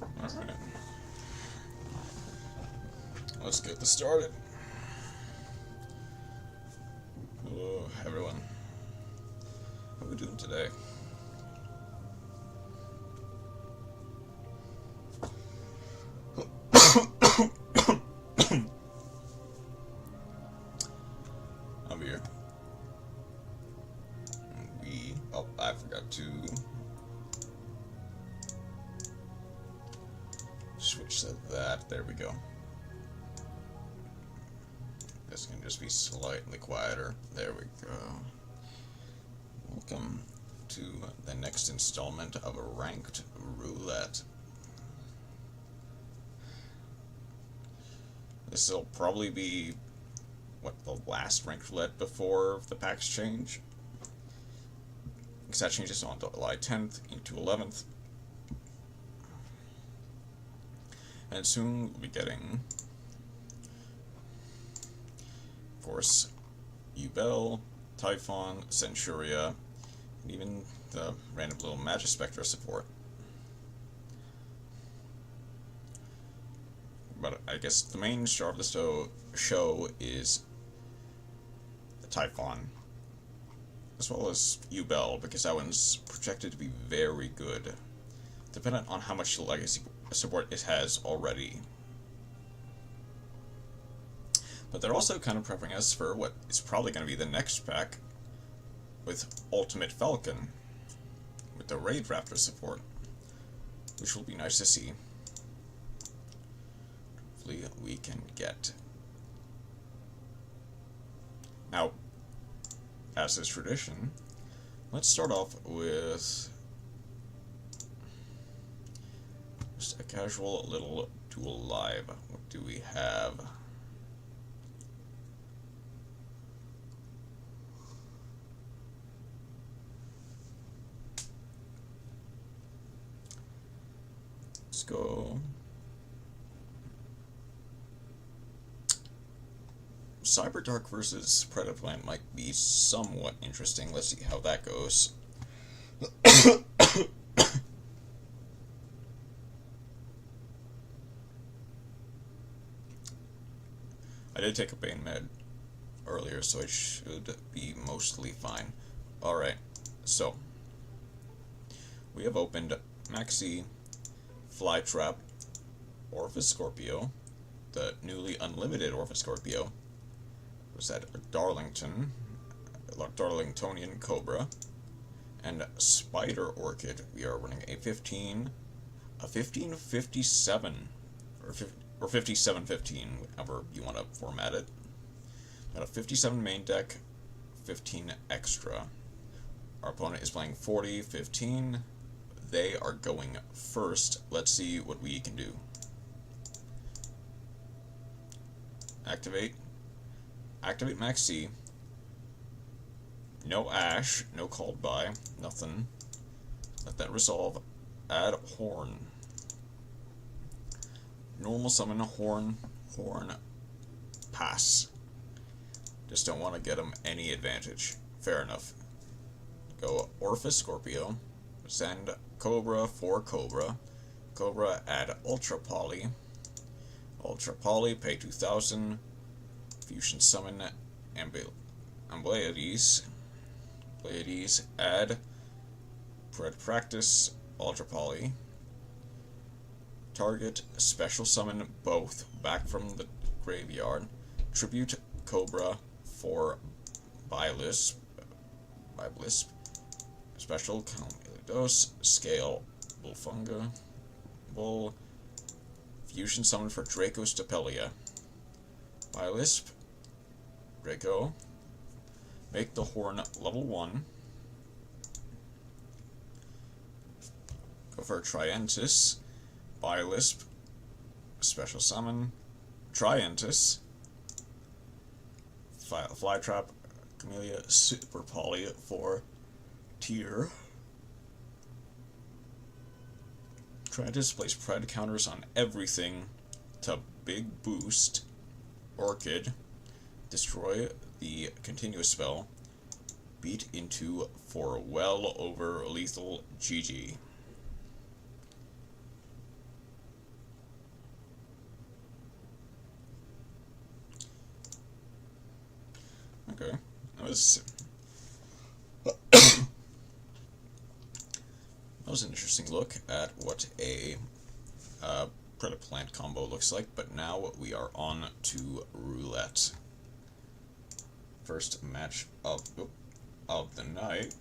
Alright. Let's get this started. Hello, everyone. How are we doing today? I'm here. Oh, I forgot to switch to that. There we go. This can just be slightly quieter. There we go. Welcome to the next installment of a ranked roulette. this will probably be, what, the last ranked roulette before the packs change. Because that changes on July 10th into 11th. And soon we'll be getting, of course, Duel, Typhon, Centuria, and even the random little Magispectra support. But I guess the main star of the show is the Typhon, as well as Duel, because that one's projected to be very good, dependent on how much legacy support it has already. But they're also kind of prepping us for what is probably going to be the next pack with Ultimate Falcon, with the Raid Raptor support, which will be nice to see. Hopefully we can get. Now, as is tradition, let's start off with just a casual little Duel Live. What do we have? Let's go. Cyberdark versus Predaplant might be somewhat interesting. Let's see how that goes. I did take a pain med earlier, so I should be mostly fine. Alright, so we have opened Maxi, Flytrap, Orpheus Scorpio, the newly unlimited Orpheus Scorpio, was that Darlingtonian Cobra, and Spider Orchid. We are running a 1557, or 5715, however you want to format it. Got a 57 main deck, 15 extra. Our opponent is playing 40-15. They are going first. Let's see what we can do. Activate Maxi. No Ash, no called by, nothing. Let that resolve. Add Horn. Normal summon Horn, pass. Just don't want to get him any advantage. Fair enough. Go Orpheus Scorpio. Send Cobra for Cobra. Cobra, add Ultra Poly. Ultra Poly, pay 2,000. Fusion summon Ambleiades. Ambleiades, add Pred Practice, Ultra Poly. Target, special summon both back from the graveyard. Tribute Cobra for Blisp. Special Dose, Scale Bullfunga. Bull. Fusion summon for Draco Stapelia. Blisp. Draco. Make the Horn level 1. Go for Trientis. Blisp. Special summon. Trientis. Flytrap. Camellia Super Poly for Tier. Trientis plays Pred counters on everything to big boost. Orchid. Destroy the continuous spell. Beat into for well over lethal GG. Okay, that was an interesting look at what a Predaplant combo looks like, but now we are on to Roulette. First match of the night.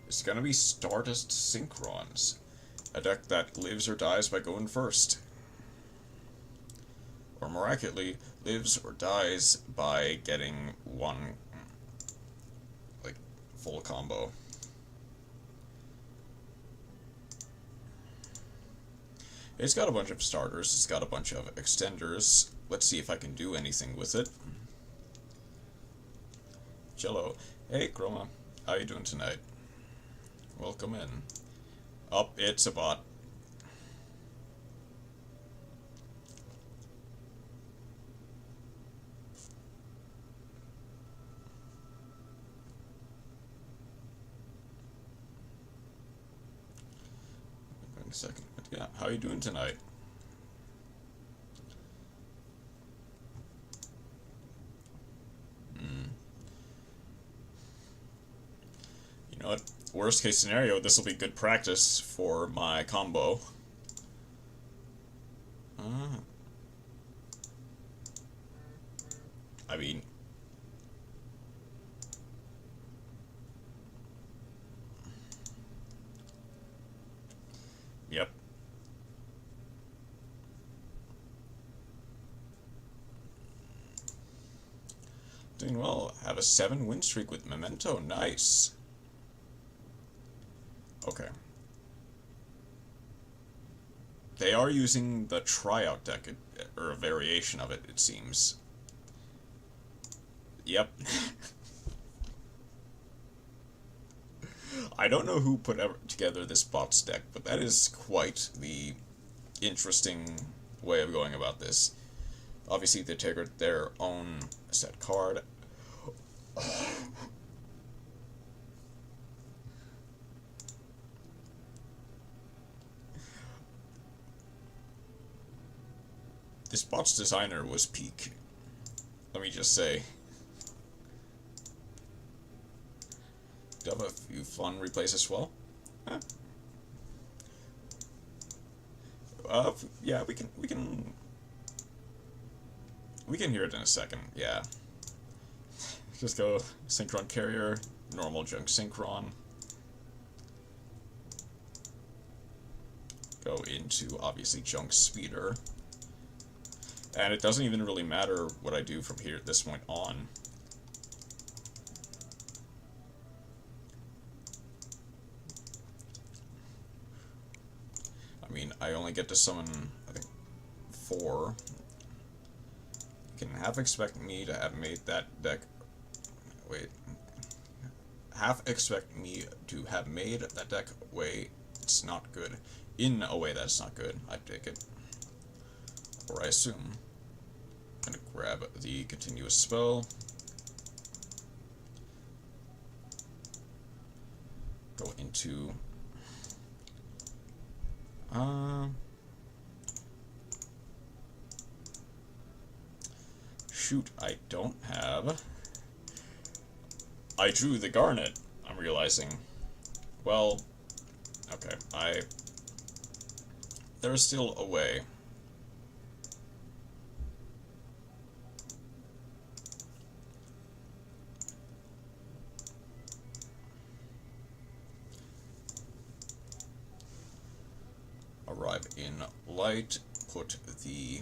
It's gonna be Stardust Synchrons, a deck that lives or dies by going first. Or miraculously, lives or dies by getting one, like, full combo. It's got a bunch of starters, it's got a bunch of extenders. Let's see if I can do anything with it. Jello. Hey, Chroma. How you doing tonight? Welcome in. Oh, it's a bot. Wait a second. Yeah, how you doing tonight? You know what? Worst case scenario, this will be good practice for my combo. I mean... Yep. Doing well. Have a 7-win streak with Memento. Nice. Okay. They are using the tryout deck, or a variation of it, it seems. Yep. I don't know who put together this bots deck, but that is quite the interesting way of going about this. Obviously, they take their own set card. This bot's designer was peak. Let me just say. Do you have a few fun replays as well? Huh. Yeah, we can hear it in a second. Yeah. Just go synchron carrier, normal junk synchron. Go into obviously junk speeder. And it doesn't even really matter what I do from here at this point on. I mean, I only get to summon, I think, 4. You can half expect me to have made that deck... Wait. Half expect me to have made that deck way it's not good. In a way that's not good, I take it. Or I assume. I'm gonna grab the continuous spell. Go into... Shoot, I don't have... I drew the Garnet, I'm realizing. Well, okay, there's still a way. Arrive in light, put the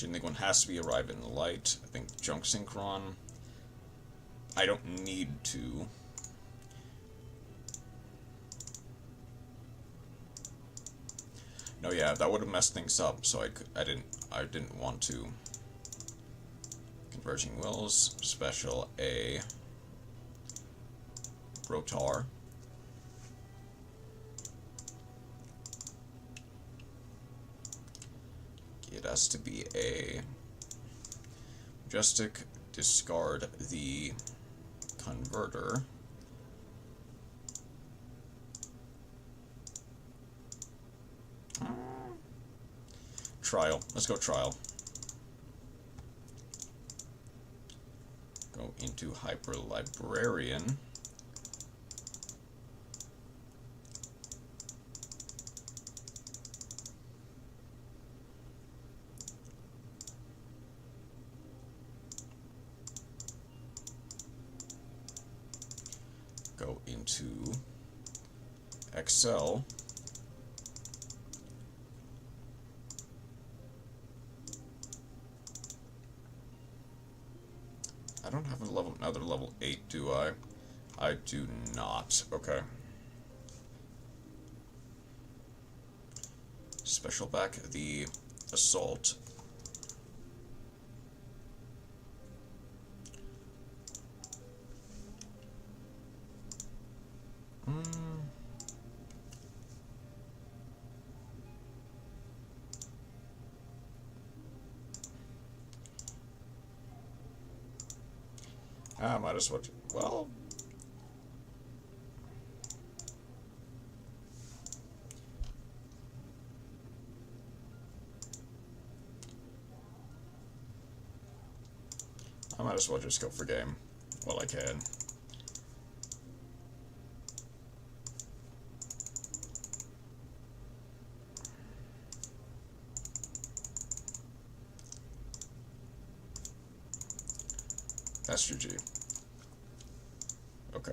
I think one has to be arrive in the light. I think junk synchron. I don't need to. No, yeah, that would have messed things up. So I didn't want to. Converging Wills, special A, Rotar. It has to be a Majestic, discard the Converter. Trial. Let's go Trial. Go into Hyper Librarian. into Excel. I don't have another level 8, do I? I do not. Okay. Special back the assault. I might as well. Well. I might as well just go for game while I can. That's GG. Okay.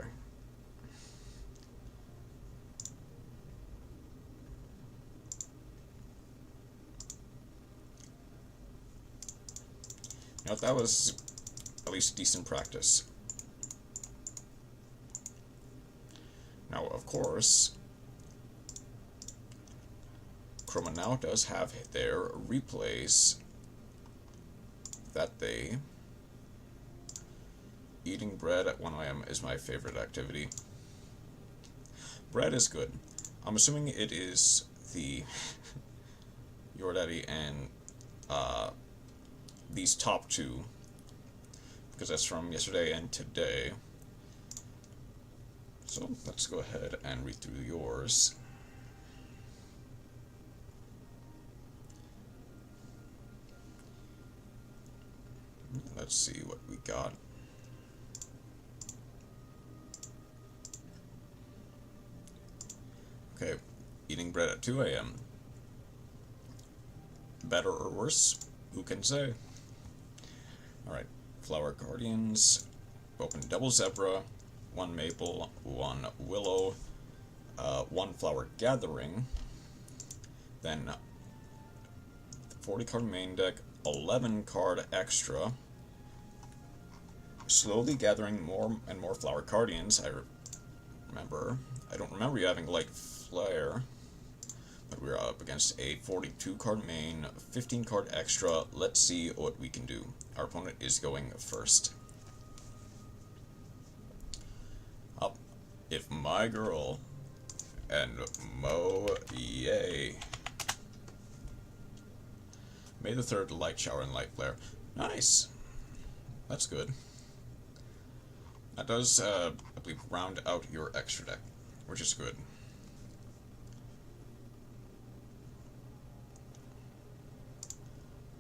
Now that was at least decent practice. Now, of course, Chroma now does have their replays that they... Eating bread at 1 AM is my favorite activity. Bread is good. I'm assuming it is the Your Daddy and these top two, because that's from yesterday and today. So let's go ahead and read through yours. Let's see what we got. Okay, eating bread at 2 AM. Better or worse? Who can say? Alright, Flower Guardians. Open double zebra, 1 maple, 1 willow, 1 flower gathering. Then 40 card main deck, 11 card extra. Slowly gathering more and more Flower Guardians. I don't remember you having Light Flare, but we're up against a 42 card main, 15 card extra. Let's see what we can do. Our opponent is going first. Up, if my girl and moye. May the 3rd Light Shower and Light Flare. Nice. That's good. That does, I believe, round out your extra deck, which is good.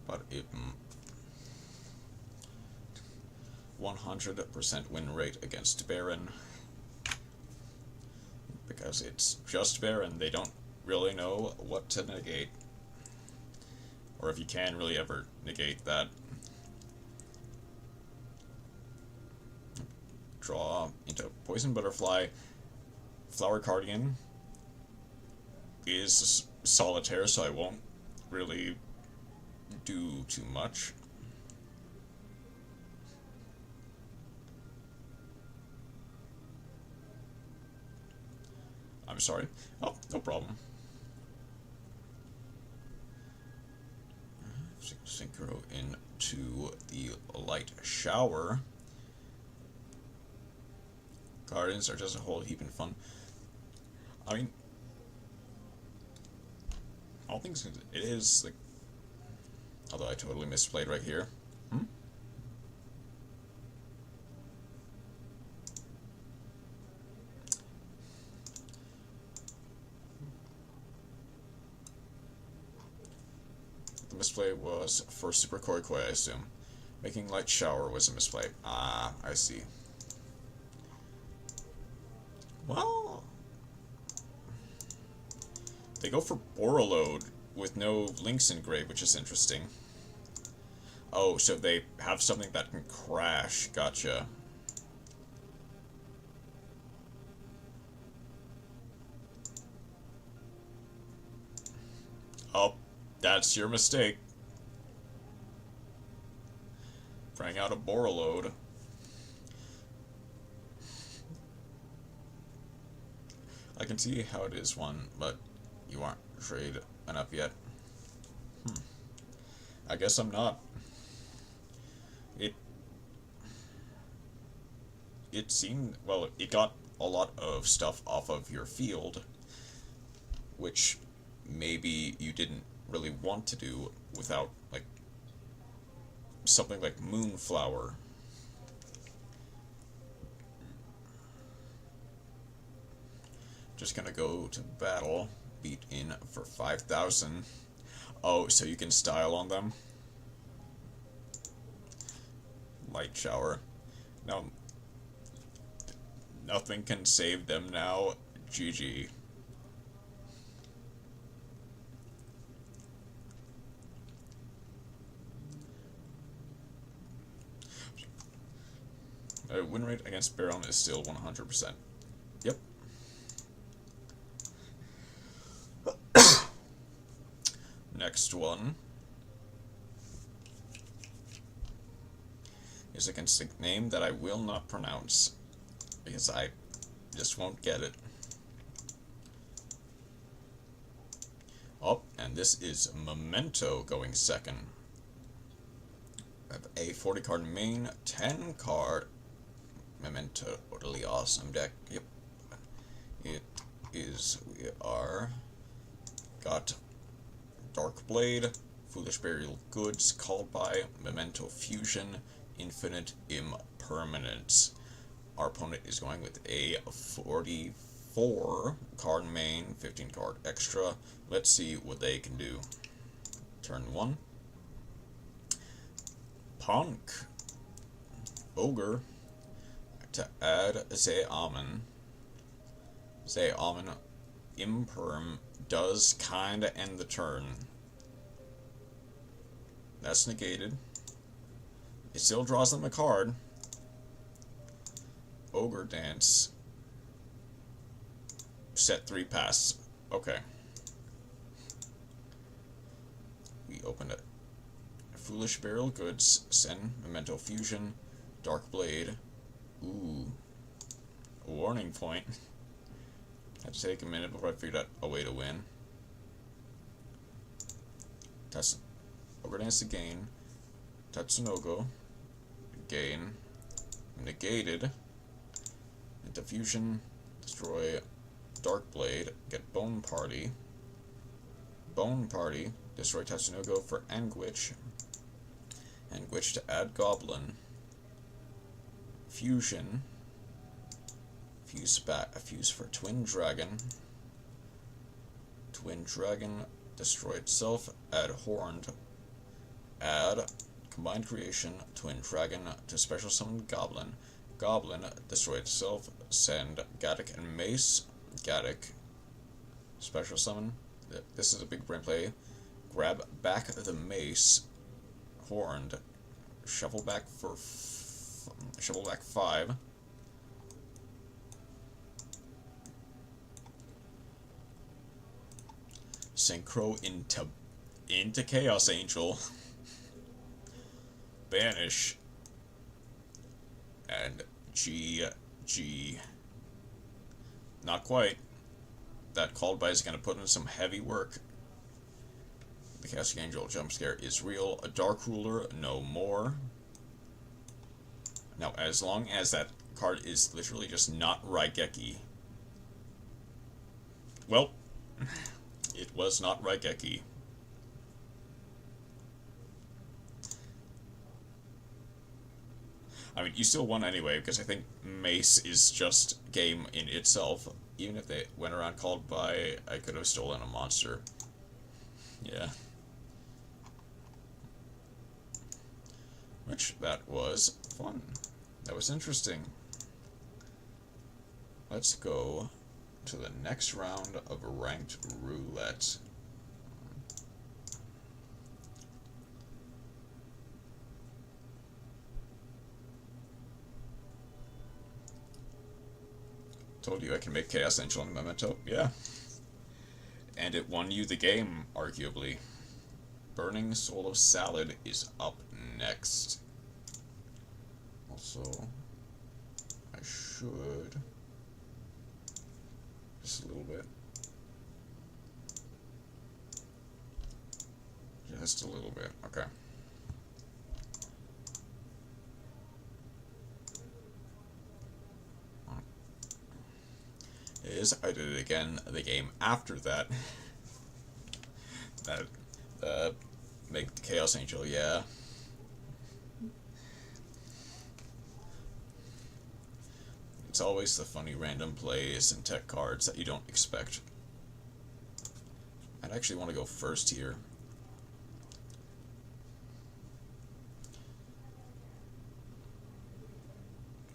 But it 100% win rate against Baron, because it's just Baron. They don't really know what to negate, or if you can really ever negate that. Draw into Poison Butterfly. Flower Guardian is solitaire, so I won't really do too much. I'm sorry. Oh, no problem. Synchro into the Light Shower. Guardians are just a whole heap of fun. I mean, all things, it is like, although I totally misplayed right here. 'The misplay was for Super Koi Koi, I assume. Making Light Shower was a misplay. Ah, I see. Well, they go for Borreload with no links in grave, which is interesting. Oh, so they have something that can crash. Gotcha. Oh, that's your mistake. Bring out a Borreload. I can see how it is one, but you aren't trade enough yet. I guess I'm not. It seemed, well, it got a lot of stuff off of your field, which maybe you didn't really want to do without, like, something like Moonflower. Just gonna go to battle, beat in for 5,000. Oh, so you can style on them? Light Shower. No. Nothing can save them now. GG. Win rate against Baron is still 100%. Yep. Next one is against a name that I will not pronounce because I just won't get it. Oh, and this is Memento going second. I have a 40 card main, 10 card Memento, totally awesome deck. Yep. It is, we are, got Dark Blade, Foolish Burial Goods, called by Memento Fusion, Infinite Impermanence. Our opponent is going with a 44 card main, 15 card extra. Let's see what they can do. Turn 1. Punk. Ogre. To add Zeaman. Zeaman Imperm does kinda end the turn. That's negated. It still draws them a card. Ogre Dance. Set 3 pass. Okay. We opened it. Foolish Burial Goods. Send Memento Fusion. Dark Blade. Ooh. A warning point. Had to take a minute before I figured out a way to win. Ogre Dance to gain. Tatsunogo. Gain. Negated. Into Fusion. Destroy Dark Blade. Get Bone Party. Bone Party. Destroy Tatsunogo for Anguish. Anguish to add Goblin. Fusion. Fuse for Twin Dragon. Twin Dragon. Destroy itself. Add Horned. Add Combined Creation. Twin Dragon to special summon Goblin. Goblin. Destroy itself. Send Gaddock and Mace. Gaddock. Special summon. This is a big brain play. Grab back the Mace. Horned. Shuffle back 5. Synchro into Chaos Angel. Banish. And GG. Not quite. That called by is going to put in some heavy work. The Chaos Angel jump scare is real. A Dark Ruler, no more. Now, as long as that card is literally just not Raigeki. Well, it was not Raigeki. I mean, you still won anyway, because I think Mace is just game in itself. Even if they went around called by, I could have stolen a monster. Yeah. Which, that was fun. That was interesting. Let's go to the next round of ranked roulette. Told you I can make Chaos Angel and Memento. Yeah. And it won you the game, arguably. Burning Soul of Salad is up next. Also, I should... just a little bit. Just a little bit, okay. I did it again the game after that. Make the Chaos Angel, yeah. It's always the funny random plays and tech cards that you don't expect. I'd actually want to go first here.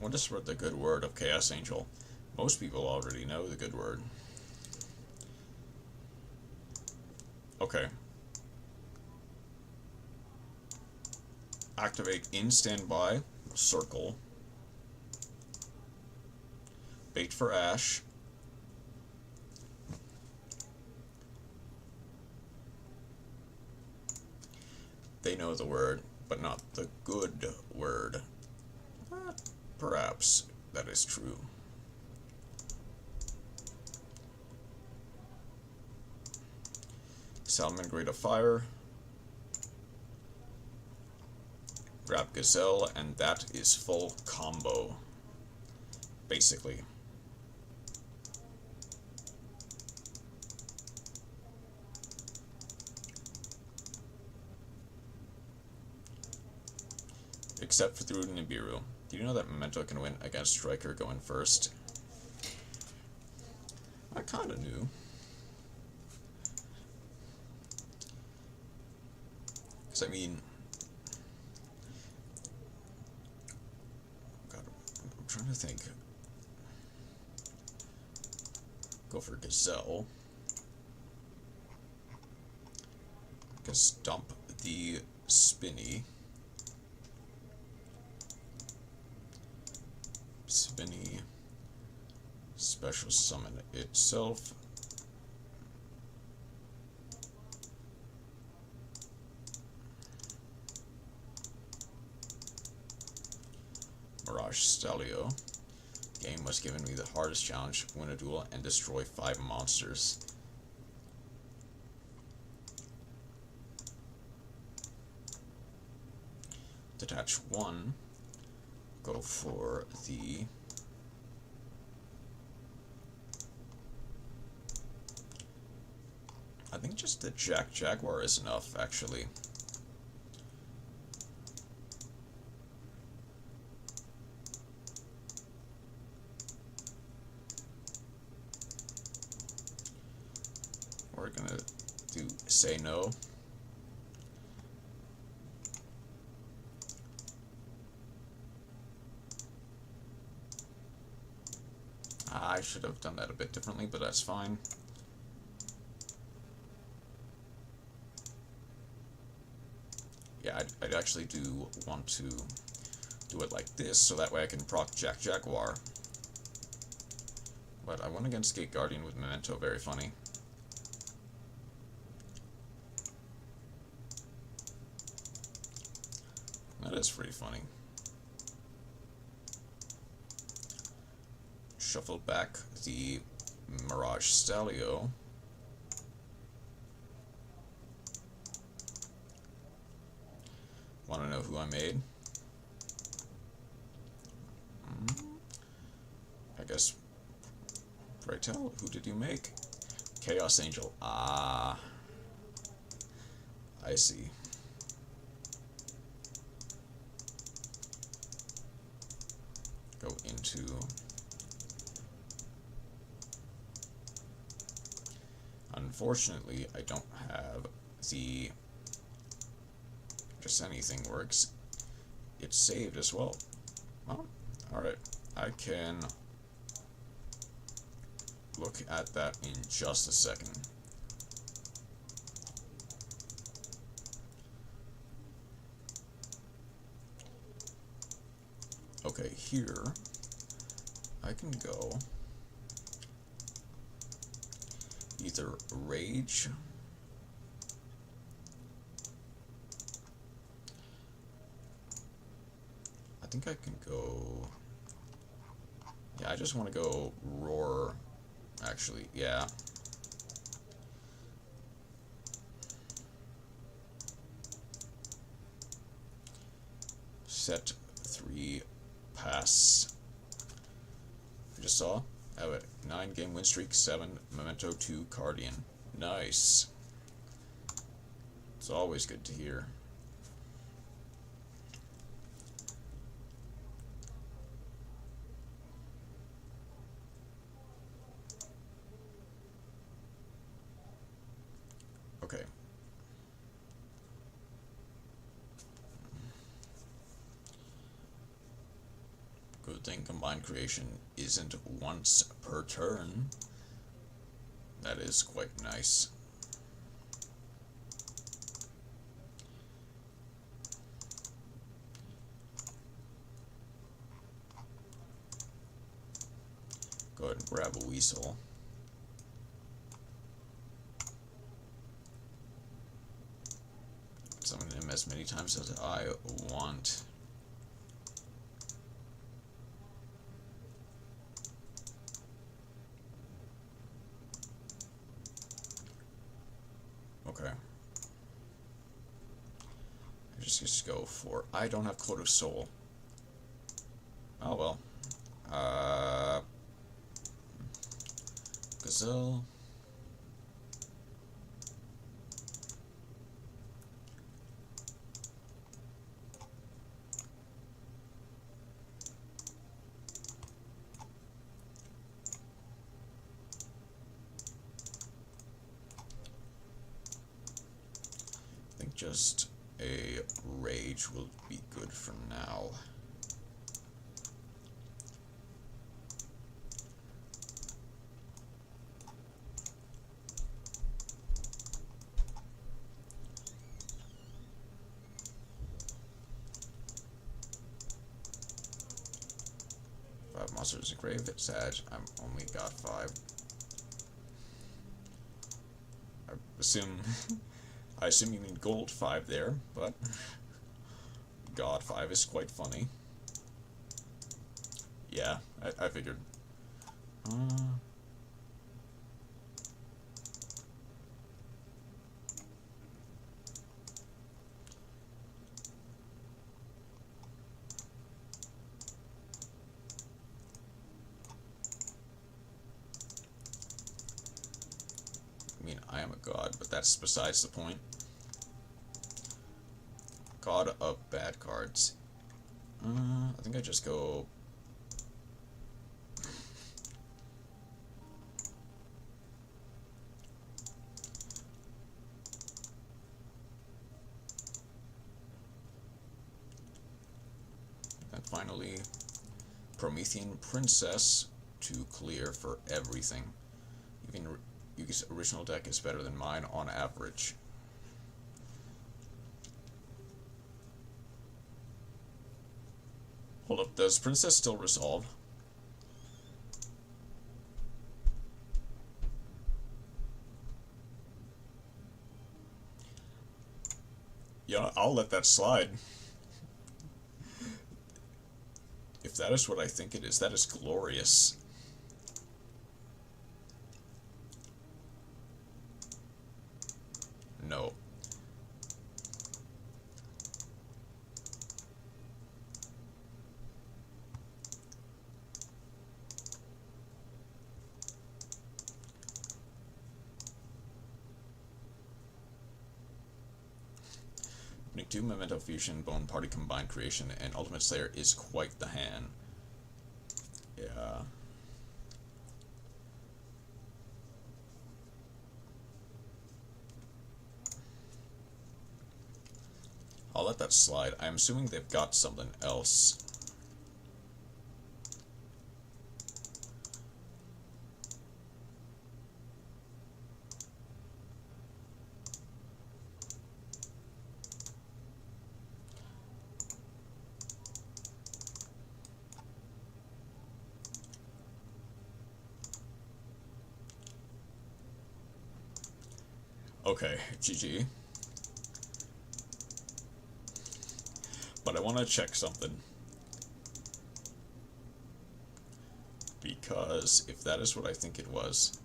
What is the good word of Chaos Angel? Most people already know the good word. Okay. Activate in standby, circle. Bait for Ash. They know the word, but not the good word. Perhaps that is true. Salmon Grate of Fire. Grab Gazelle, and that is full combo. Basically. Except for through Nibiru. Do you know that Memento can win against Striker going first? I kinda knew. Because, I mean... God, I'm trying to think. Go for Gazelle. Because dump the Spinny. Spinny. Special summon itself. Mirage Stelio. Game was giving me the hardest challenge: win a duel and destroy 5 monsters. Detach 1. Go for the... I think just the Jaguar is enough, actually. We're gonna do Say No. I should have done that a bit differently, but that's fine. Yeah, I'd actually do want to do it like this, so that way I can proc Jaguar. But I went against Gate Guardian with Memento, very funny. That is pretty funny. Shuffle back the Mirage Stelio. Want to know who I made? I guess, pray tell, who did you make? Chaos Angel. Ah, I see. Go into... Unfortunately, I don't have the... Just anything works. It's saved as well. Well, alright. I can look at that in just a second. Okay, here I can go either rage. I think I can go... Yeah, I just want to go roar, actually, yeah. Set 3 pass. I just saw. I have a 9-game win streak, 7 memento 2 Cardian. Nice. It's always good to hear. Okay. Good thing combined creation isn't once per turn. That is quite nice. Go ahead and grab a weasel. Summon him as many times as I want. Okay. I just go for... I don't have Code of Soul. Oh well. Gazelle. I think just a rage will be good for now. Monsters in grave, Sag. I'm only got 5. I assume you mean gold 5 there, but God 5 is quite funny. Yeah, I figured. I mean, I am a god, but that's besides the point. God of bad cards. I think I just go... And finally, Promethean Princess to clear for everything. Yuki's original deck is better than mine on average. Hold up, does Princess still resolve? Yeah, I'll let that slide. If that is what I think it is, that is glorious. No. Opening 2 Memento Fusion, Bone Party Combined Creation, and Ultimate Slayer is quite the hand. Yeah. I'll let that slide. I'm assuming they've got something else. Okay, GG. But I want to check something. Because if that is what I think it was,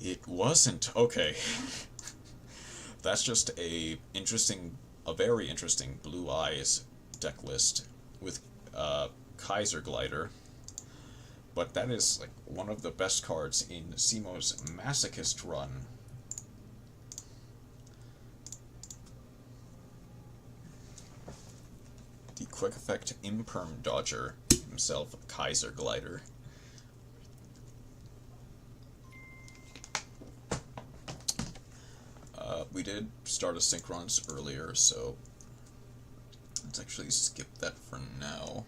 it wasn't. Okay. That's just a very interesting Blue Eyes deck list with Kaiser Glider. But that is like one of the best cards in Simo's Masochist run. The quick effect Imperm Dodger himself, Kaiser Glider. We did start a Synchron's earlier, so let's actually skip that for now.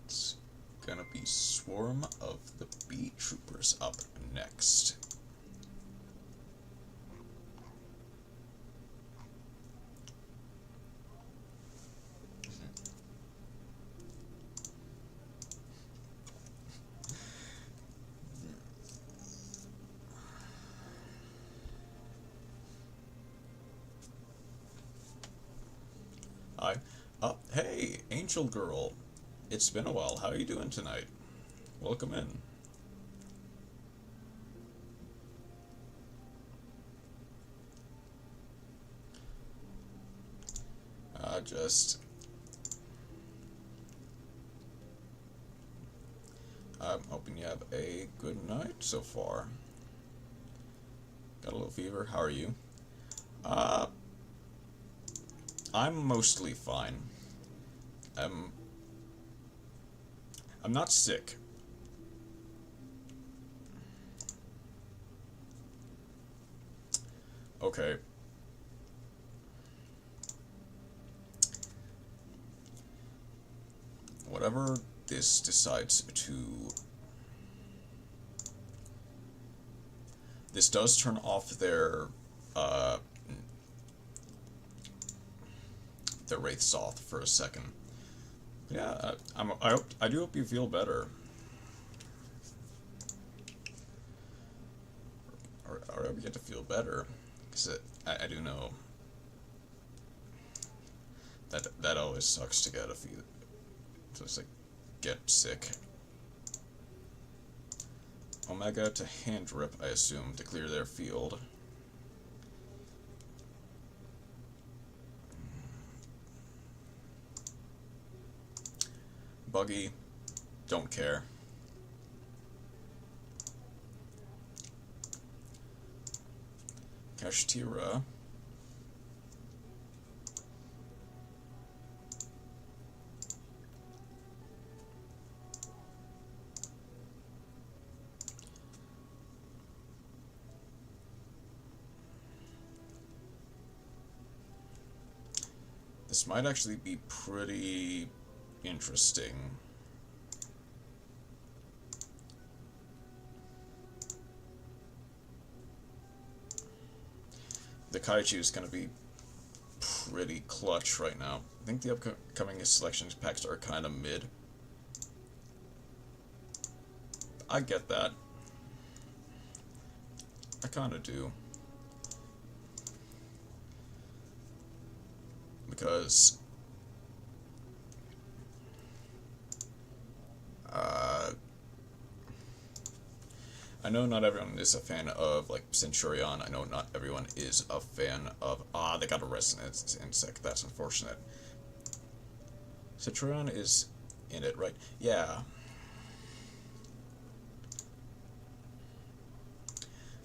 It's gonna be Swarm of the Bee Troopers up next. Hi. Hey, Angel Girl. It's been a while. How are you doing tonight? Welcome in. I'm hoping you have a good night so far. Got a little fever. How are you? I'm mostly fine. I'm not sick. Okay. Whatever this decides to... This does turn off their Wraith Soth for a second. Yeah, I do hope you feel better. Or I hope you get to feel better, because I do know that always sucks to get just like get sick. Omega to hand rip, I assume, to clear their field. Buggy, don't care. Kashtira. This might actually be pretty interesting. The Kaiju is going to be pretty clutch right now. I think the upcoming selection packs are kind of mid. I get that. I kind of do. Because I know not everyone is a fan of, like, Centurion. I know not everyone is a fan of... they got a resonance insect. That's unfortunate. Centurion is in it, right? Yeah.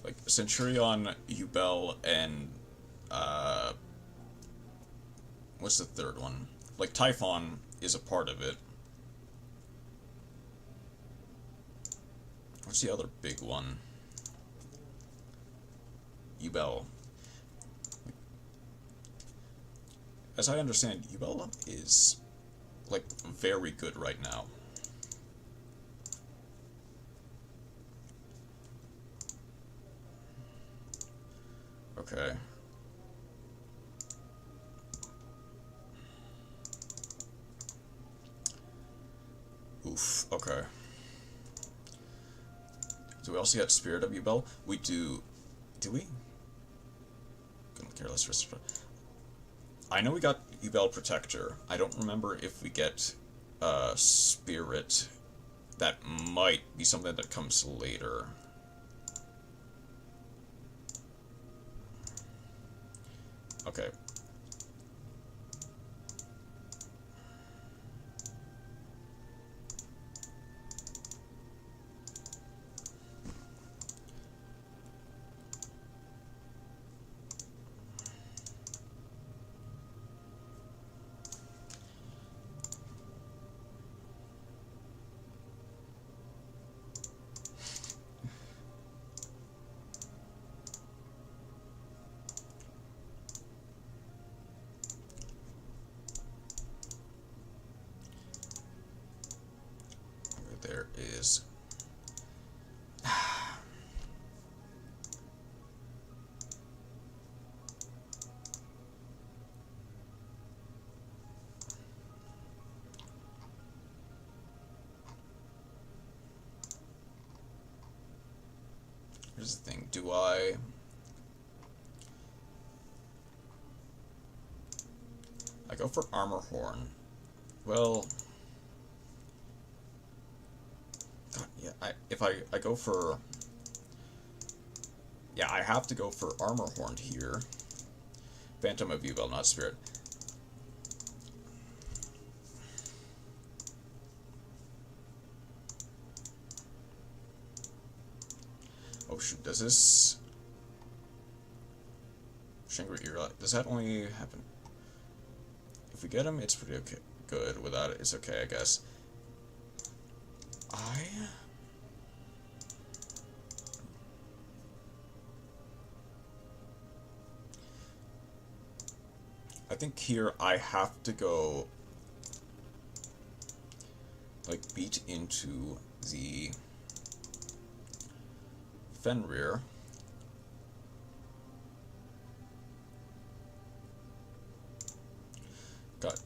Like, Centurion, Ubel, and, what's the third one? Like, Typhon is a part of it. What's the other big one? Ubel. As I understand, Ubel is, like, very good right now. Okay. Oof, okay. Do we also get Spirit of Ubel? We do. Do we? Couldn't care less. I know we got Ubel Protector. I don't remember if we get Spirit. That might be something that comes later. Okay. There is. Here's the thing. Do I go for Armor Horn? Well, God, yeah. If I go for, yeah, I have to go for Armor Horn here. Phantom of Ubel, not Spirit. Oh shoot, does this Shangri-La, does that only happen? If we get him, it's pretty okay. Good. Without it, it's okay, I guess. I think here I have to go, like, beat into the Fenrir. Got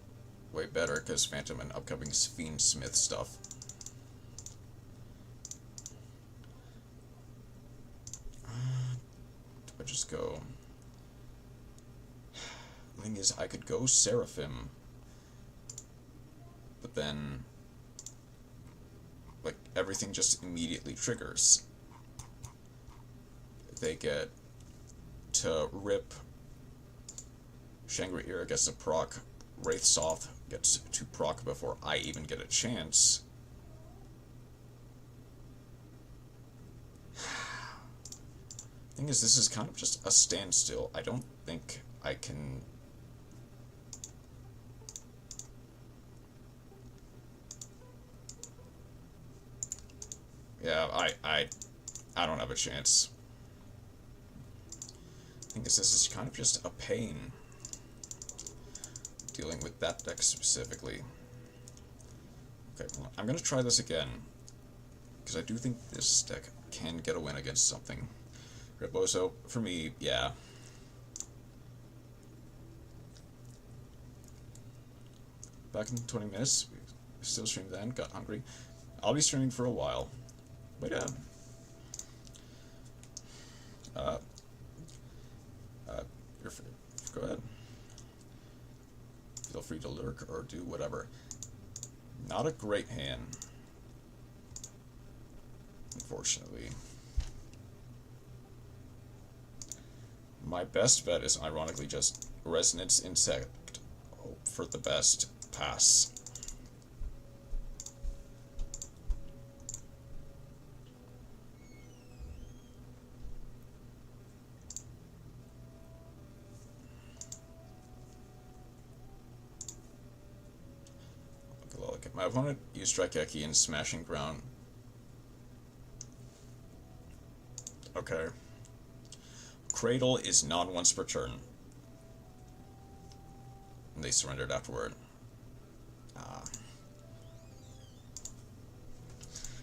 way better because Phantom and upcoming Fiend Smith stuff. Do I just go? The thing is, I could go Seraphim, but then, like, everything just immediately triggers. They get to rip. Shangri-La gets a proc. Wraithsoth gets to proc before I even get a chance. Thing is, this is kind of just a standstill. I don't think I can. Yeah, I don't have a chance. Thing is, this is kind of just a pain. Dealing with that deck specifically. Okay, well, I'm gonna try this again, because I do think this deck can get a win against something. Rebozo, for me, yeah. Back in 20 minutes, we still streamed then, got hungry. I'll be streaming for a while, but yeah. Go ahead. Feel free to lurk or do whatever. Not a great hand, unfortunately. My best bet is ironically just Resonance Insect. Hope for the best. Pass. My opponent used Strikeki and Smashing Ground. Okay. Cradle is non-once per turn. And they surrendered afterward.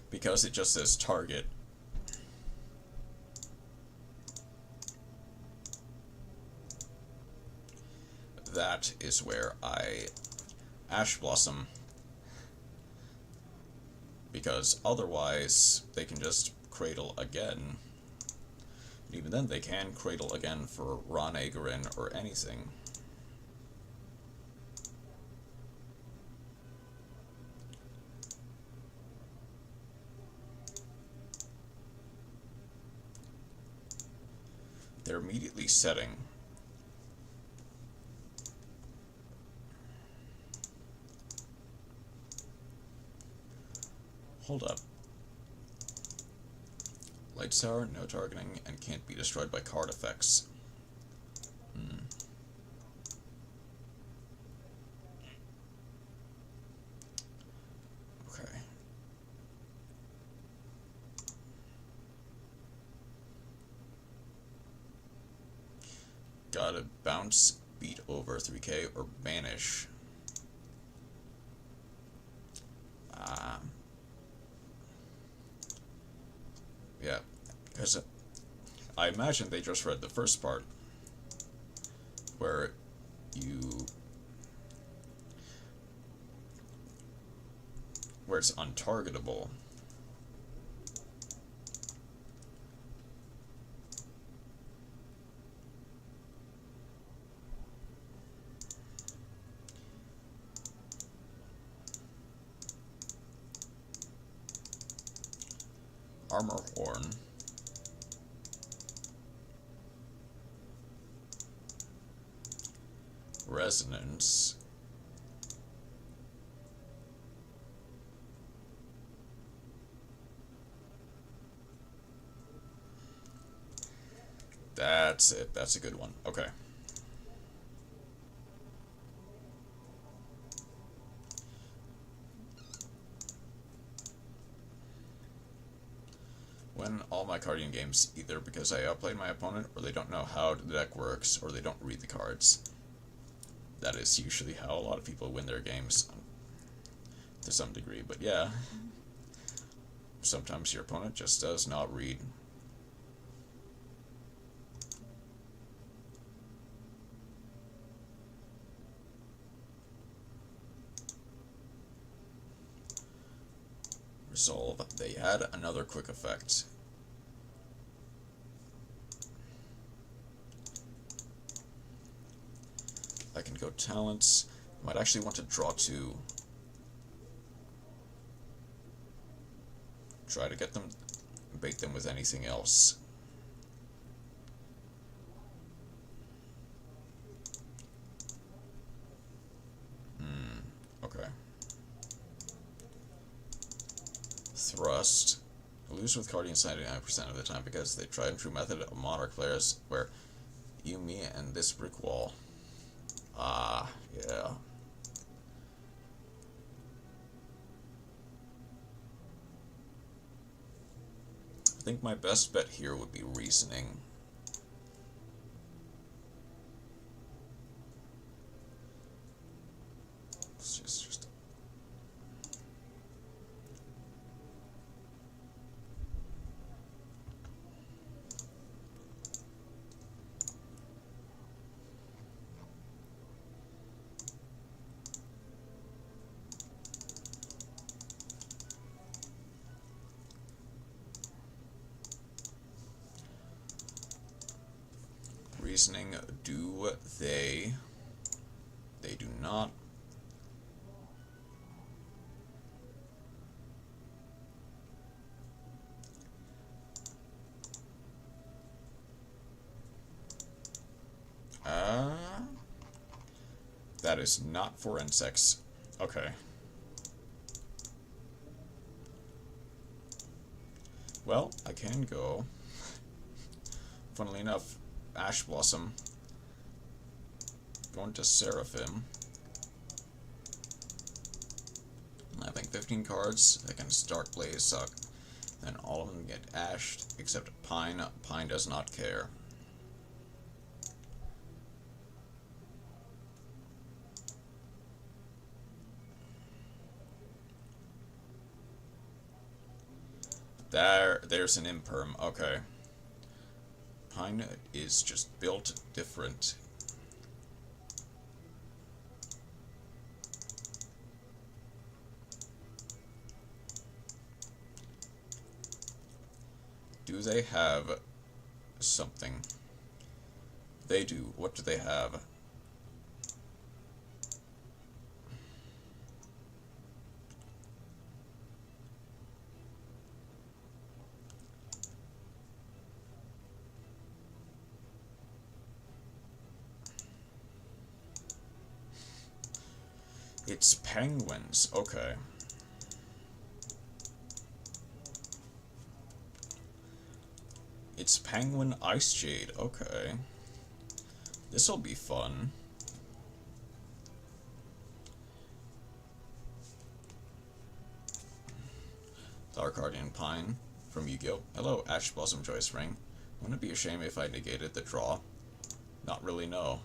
Because it just says target. That is where I Ash Blossom. Because otherwise they can just cradle again. Even then, they can cradle again for raye or anything. They're immediately setting. Hold up. Light tower, no targeting, and can't be destroyed by card effects. Okay. Gotta bounce, beat over 3k, or banish. Yeah, because I imagine they just read the first part, where it's untargetable. Armor horn. Resonance. That's it. That's a good one. Okay. Win all my carding games, either because I outplayed my opponent, or they don't know how the deck works, or they don't read the cards. That is usually how a lot of people win their games, to some degree, but yeah. Sometimes your opponent just does not read. Resolve. They add another quick effect. I can go talents. Might actually want to draw 2. Try to get them, bait them with anything else. Okay. Thrust. I lose with Guardians 99% of the time because they tried and true method of Monarch players where you, me, and this brick wall. Ah, yeah. I think my best bet here would be reasoning. It's just reasoning. Do they do not. That is not for insects. Okay. Well, I can go. Funnily enough, Ash Blossom. Going to Seraphim. Having 15 cards, I can start Blaze Suck. Then all of them get ashed, except Pine. Pine does not care. There's an imperm. Okay. Pine is just built different. Do they have something? They do. What do they have? It's penguins. Okay. It's penguin ice jade. Okay. This'll be fun. Dark Guardian Pine from Yu-Gi-Oh! Hello, Ash Blossom Joyce Ring. Wouldn't it be a shame if I negated the draw? Not really, no.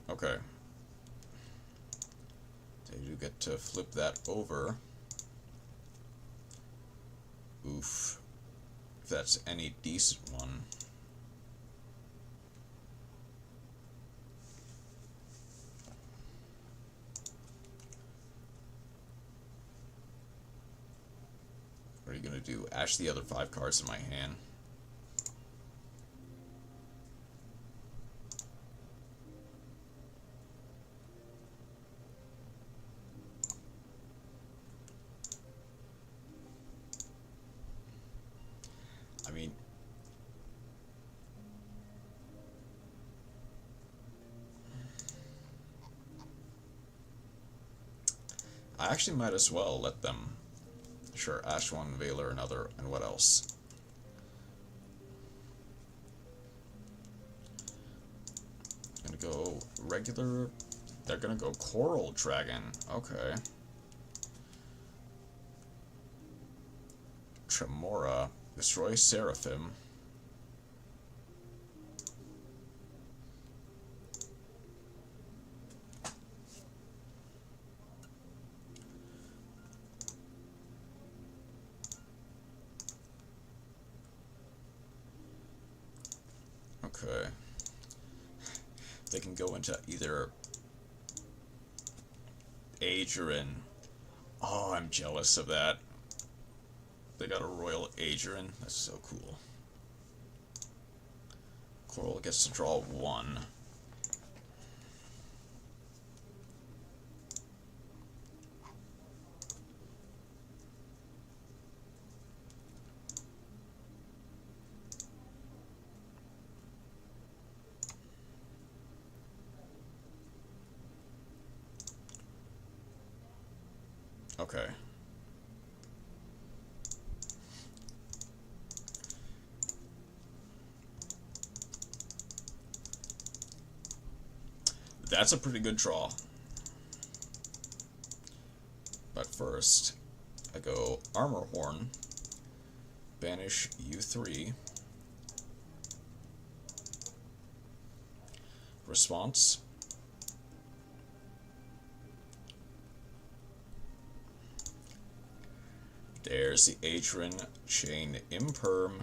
Okay. They do get to flip that over. Oof. If that's any decent one. What are you gonna do? Ash the other 5 cards in my hand. I mean, I actually might as well let them. Sure, Ash 1, Veiler another, and what else? Gonna go regular. They're gonna go Coral Dragon. Okay. Tremora. Destroy Seraphim. Okay. They can go into either Adrian. Oh, I'm jealous of that. They got a Royal Adrian. That's so cool. Coral gets to draw 1. Okay. That's a pretty good draw. But first, I go Armor Horn, banish U3, response, there's the Adrian Chain Imperm.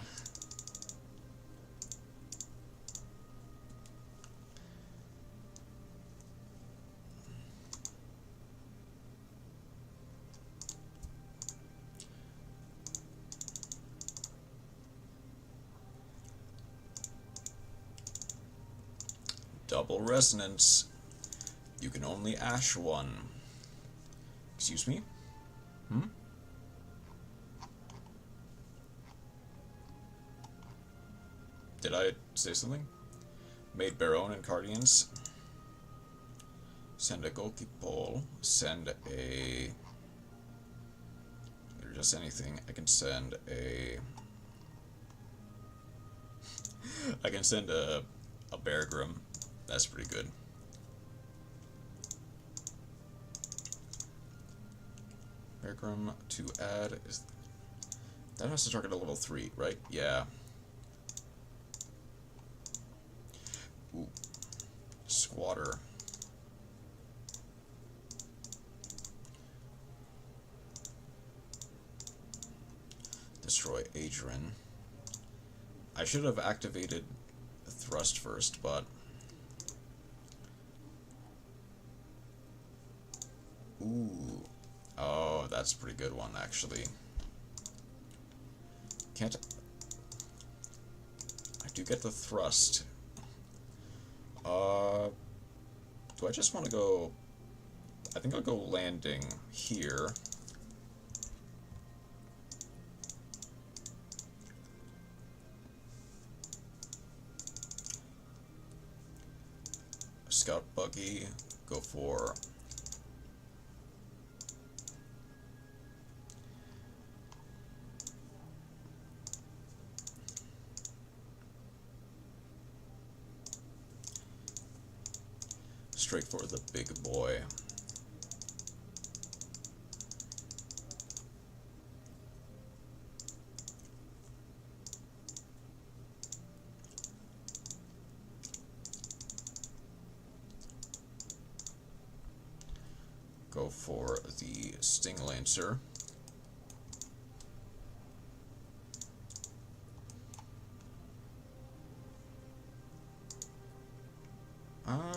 Double resonance. You can only Ash 1. Excuse me? Did I say something? Made Baron and Cardians. Send a Golki Pole. Send a... or just anything. I can send a... I can send a Beargrim. That's pretty good. Beargrim to add is... that has to target a level 3, right? Yeah. Ooh. Squatter. Destroy Adrian. I should have activated Thrust first, but... ooh. that's a pretty good one, actually. Can't... I do get the thrust. Do I just want to go... I think I'll go landing here. Scout buggy, go for... straight for the big boy. Go for the Sting Lancer.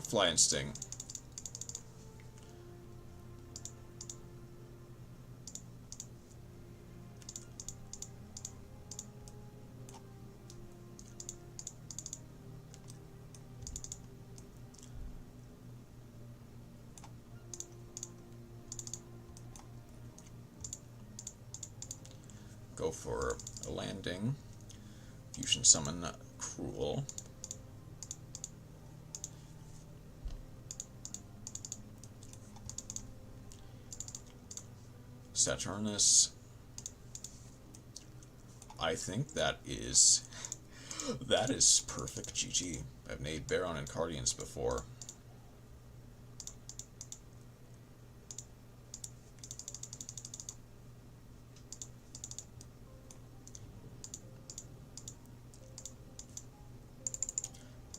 Fly and Sting. Go for a landing. Fusion summon Cruel. Saturnus. I think that is perfect GG. I've made Baron and Cardians before.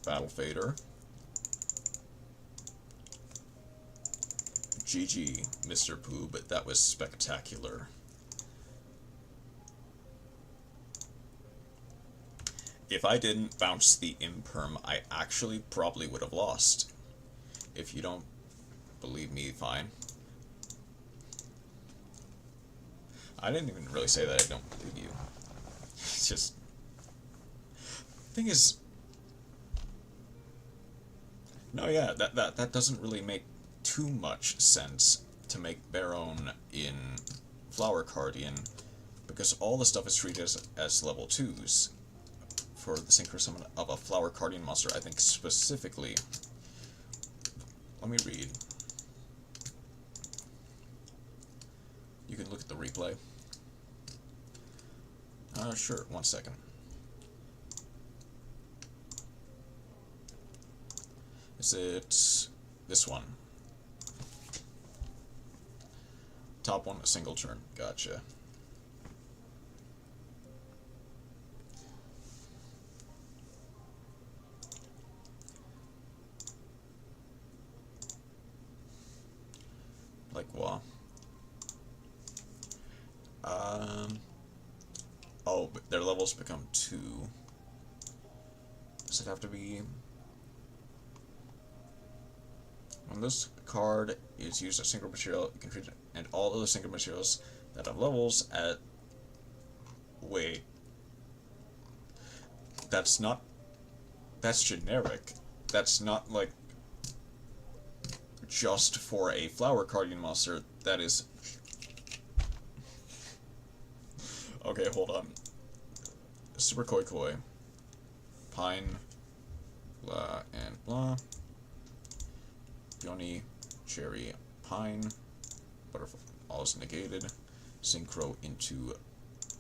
Battle Fader. GG, Mr. Pooh, but that was spectacular. If I didn't bounce the imperm, I actually probably would have lost. If you don't believe me, fine. I didn't even really say that I don't believe you. It's just... thing is... no, yeah, that doesn't really make too much sense to make Baron in Flower Cardian, because all the stuff is treated as level 2s for the synchro summon of a Flower Cardian monster. I think specifically, let me read. You can look at the replay. Sure, 1 second. Is it this one? Top one, a single turn. Gotcha. Like what? Oh, but their levels become 2. Does it have to be... when this card is used as synchro material, you can treat it and all other synchro materials that have levels at... wait. That's not... that's generic. That's not, like, just for a Flower Cardian monster. That is... okay, hold on. Super Koi Koi. Pine. Blah and blah. Peony, Cherry, Pine, Butterfly, all is negated. Synchro into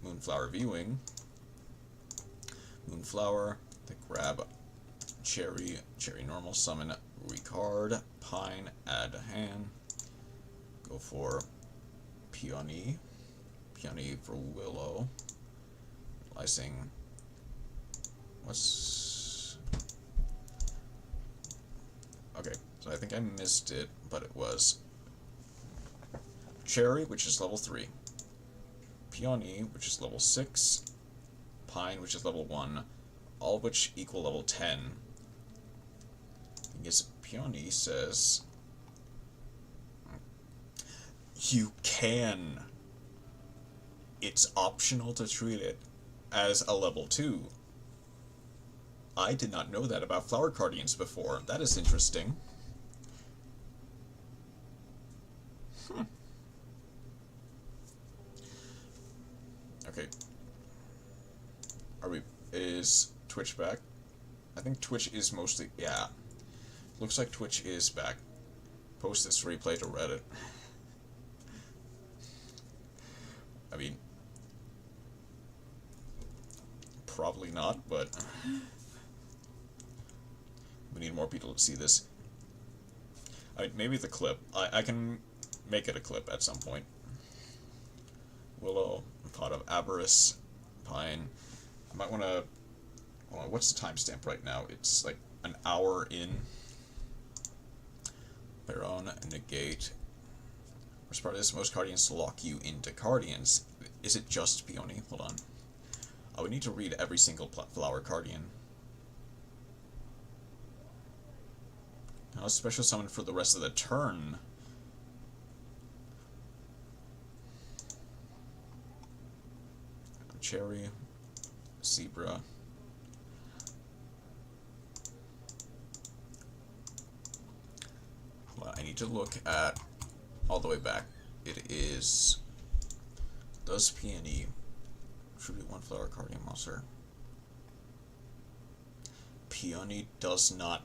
Moonflower Viewing. Moonflower, then grab Cherry, Cherry normal, summon Recard, Pine, add a hand. Go for Peony, Peony for Willow. Realizing, what's... okay. So I think I missed it, but it was Cherry, which is level 3, Peony, which is level 6, Pine, which is level 1, all of which equal level 10. I guess Peony says you can it's optional to treat it as a level 2. I did not know that about Flower Guardians before. That is interesting. Okay. Is Twitch back? I think Twitch is mostly, yeah. Looks like Twitch is back. Post this replay to Reddit. I mean, probably not, but we need more people to see this. I mean, maybe the clip. I can make it a clip at some point. Willow, Pot of Avarice, Pine. I might want to... what's the timestamp right now? It's like an hour in. Baron, Negate. Worst part is most Guardians lock you into Guardians. Is it just Peony? Hold on. Oh, we need to read every single Flower Guardian. Now, special summon for the rest of the turn. Cherry, Zebra. Well, I need to look at all the way back. It is... Does Peony tribute one Flower Guardian monster? Peony does not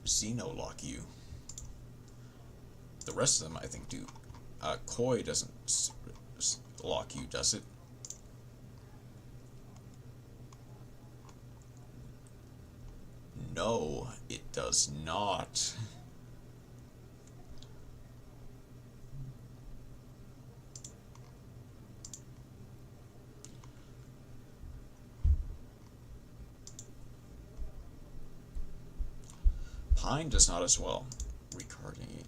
Xenolock you. The rest of them, I think, do. Koi doesn't lock you, does it? No, it does not. Pine does not as well. Riccardi.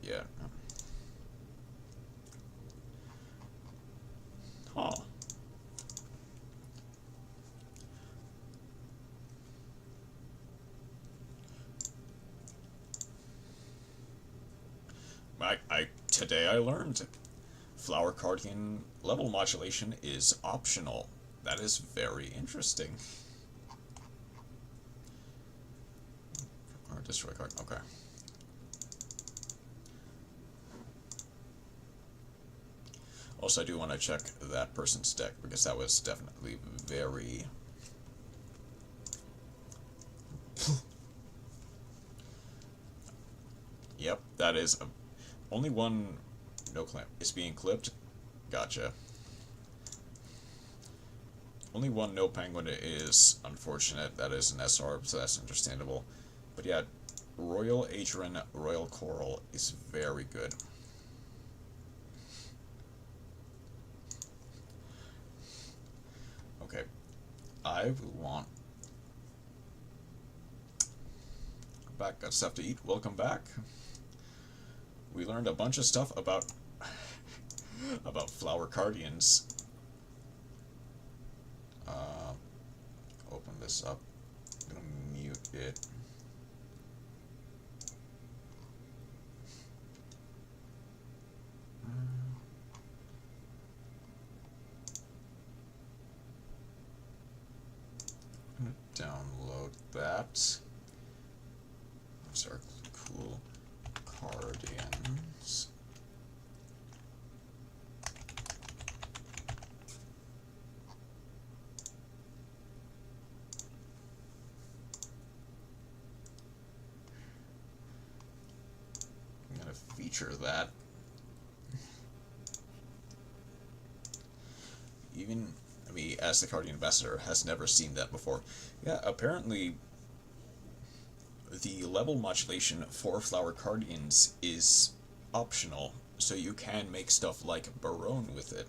Yeah. Huh. Today I learned Flower Guardian level modulation is optional. That is very interesting. Or destroy card, okay. Also, I do want to check that person's deck, because that was definitely very... Yep, that is... Only one no clamp is being clipped. Gotcha. Only one no penguin is unfortunate. That is an SR, so that's understandable. But yeah, Royal Adrian, Royal Coral is very good. Okay, I want... Back, got stuff to eat. Welcome back. We learned a bunch of stuff about Flower Guardians. Open this up. I'm gonna mute it. I'm gonna download that. Those are cool Guardians. I'm gonna feature that. Even me, as the Guardian Ambassador, has never seen that before. Yeah, apparently the level modulation for Flower Guardians is optional, so you can make stuff like Barone with it.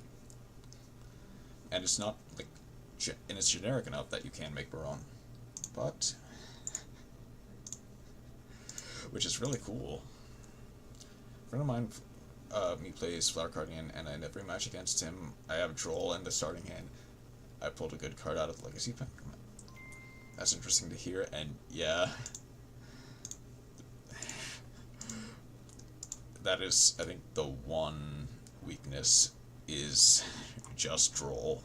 And it's not, like, and it's generic enough that you can make Barone. But... which is really cool. A friend of mine, me plays Flower Guardian, and in every match against him, I have Droll in the starting hand. I pulled a good card out of the Legacy pack. That's interesting to hear, and yeah... that is, I think, the one weakness is just droll.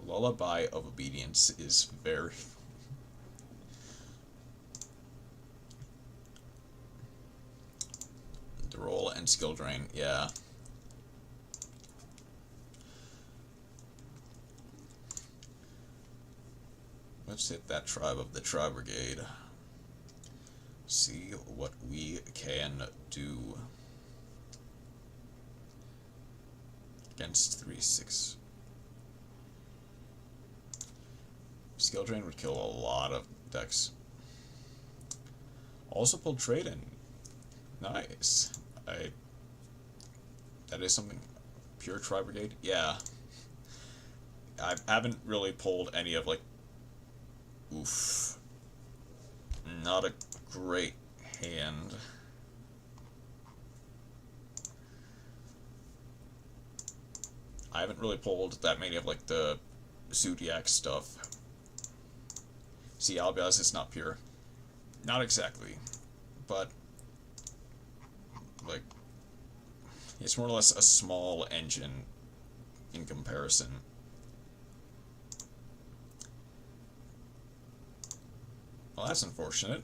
Lullaby of Obedience is very... droll and skill drain, yeah. Let's hit that tribe of the Tri Brigade. See what we can do against 3-6. Skill drain would kill a lot of decks. Also pulled trade in. Nice. That is something. Pure Tri Brigade? Yeah. I haven't really pulled any of, like, oof. Not a great hand. I haven't really pulled that many of, like, the Zodiac stuff. See, Albiaz is not pure. Not exactly. But, like, it's more or less a small engine in comparison. Well, that's unfortunate.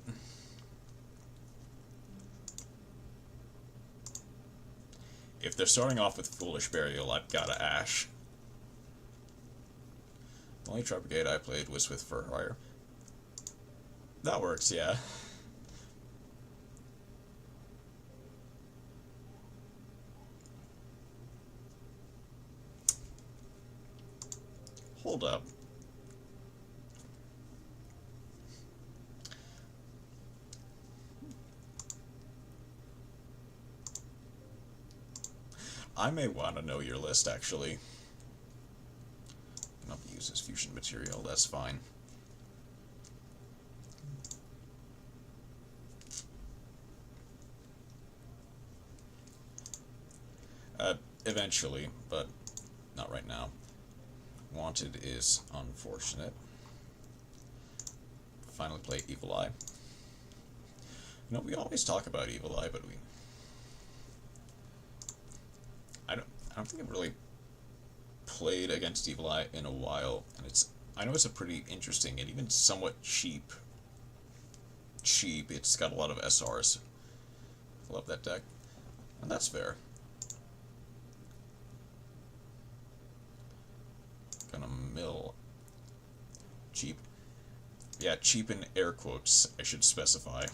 If they're starting off with Foolish Burial, I've got to Ash. The only Tri Brigade I played was with Furhire. That works, yeah. Hold up. I may want to know your list, actually. Not use this fusion material, that's fine. Eventually, but not right now. Wanted is unfortunate. Finally played Evil Eye. You know, we always talk about Evil Eye, but I don't think I've really played against Evil Eye in a while, and I know it's a pretty interesting and even somewhat cheap. It's got a lot of SRs. Love that deck, and that's fair. Gonna mill cheap. Yeah, cheap in air quotes, I should specify.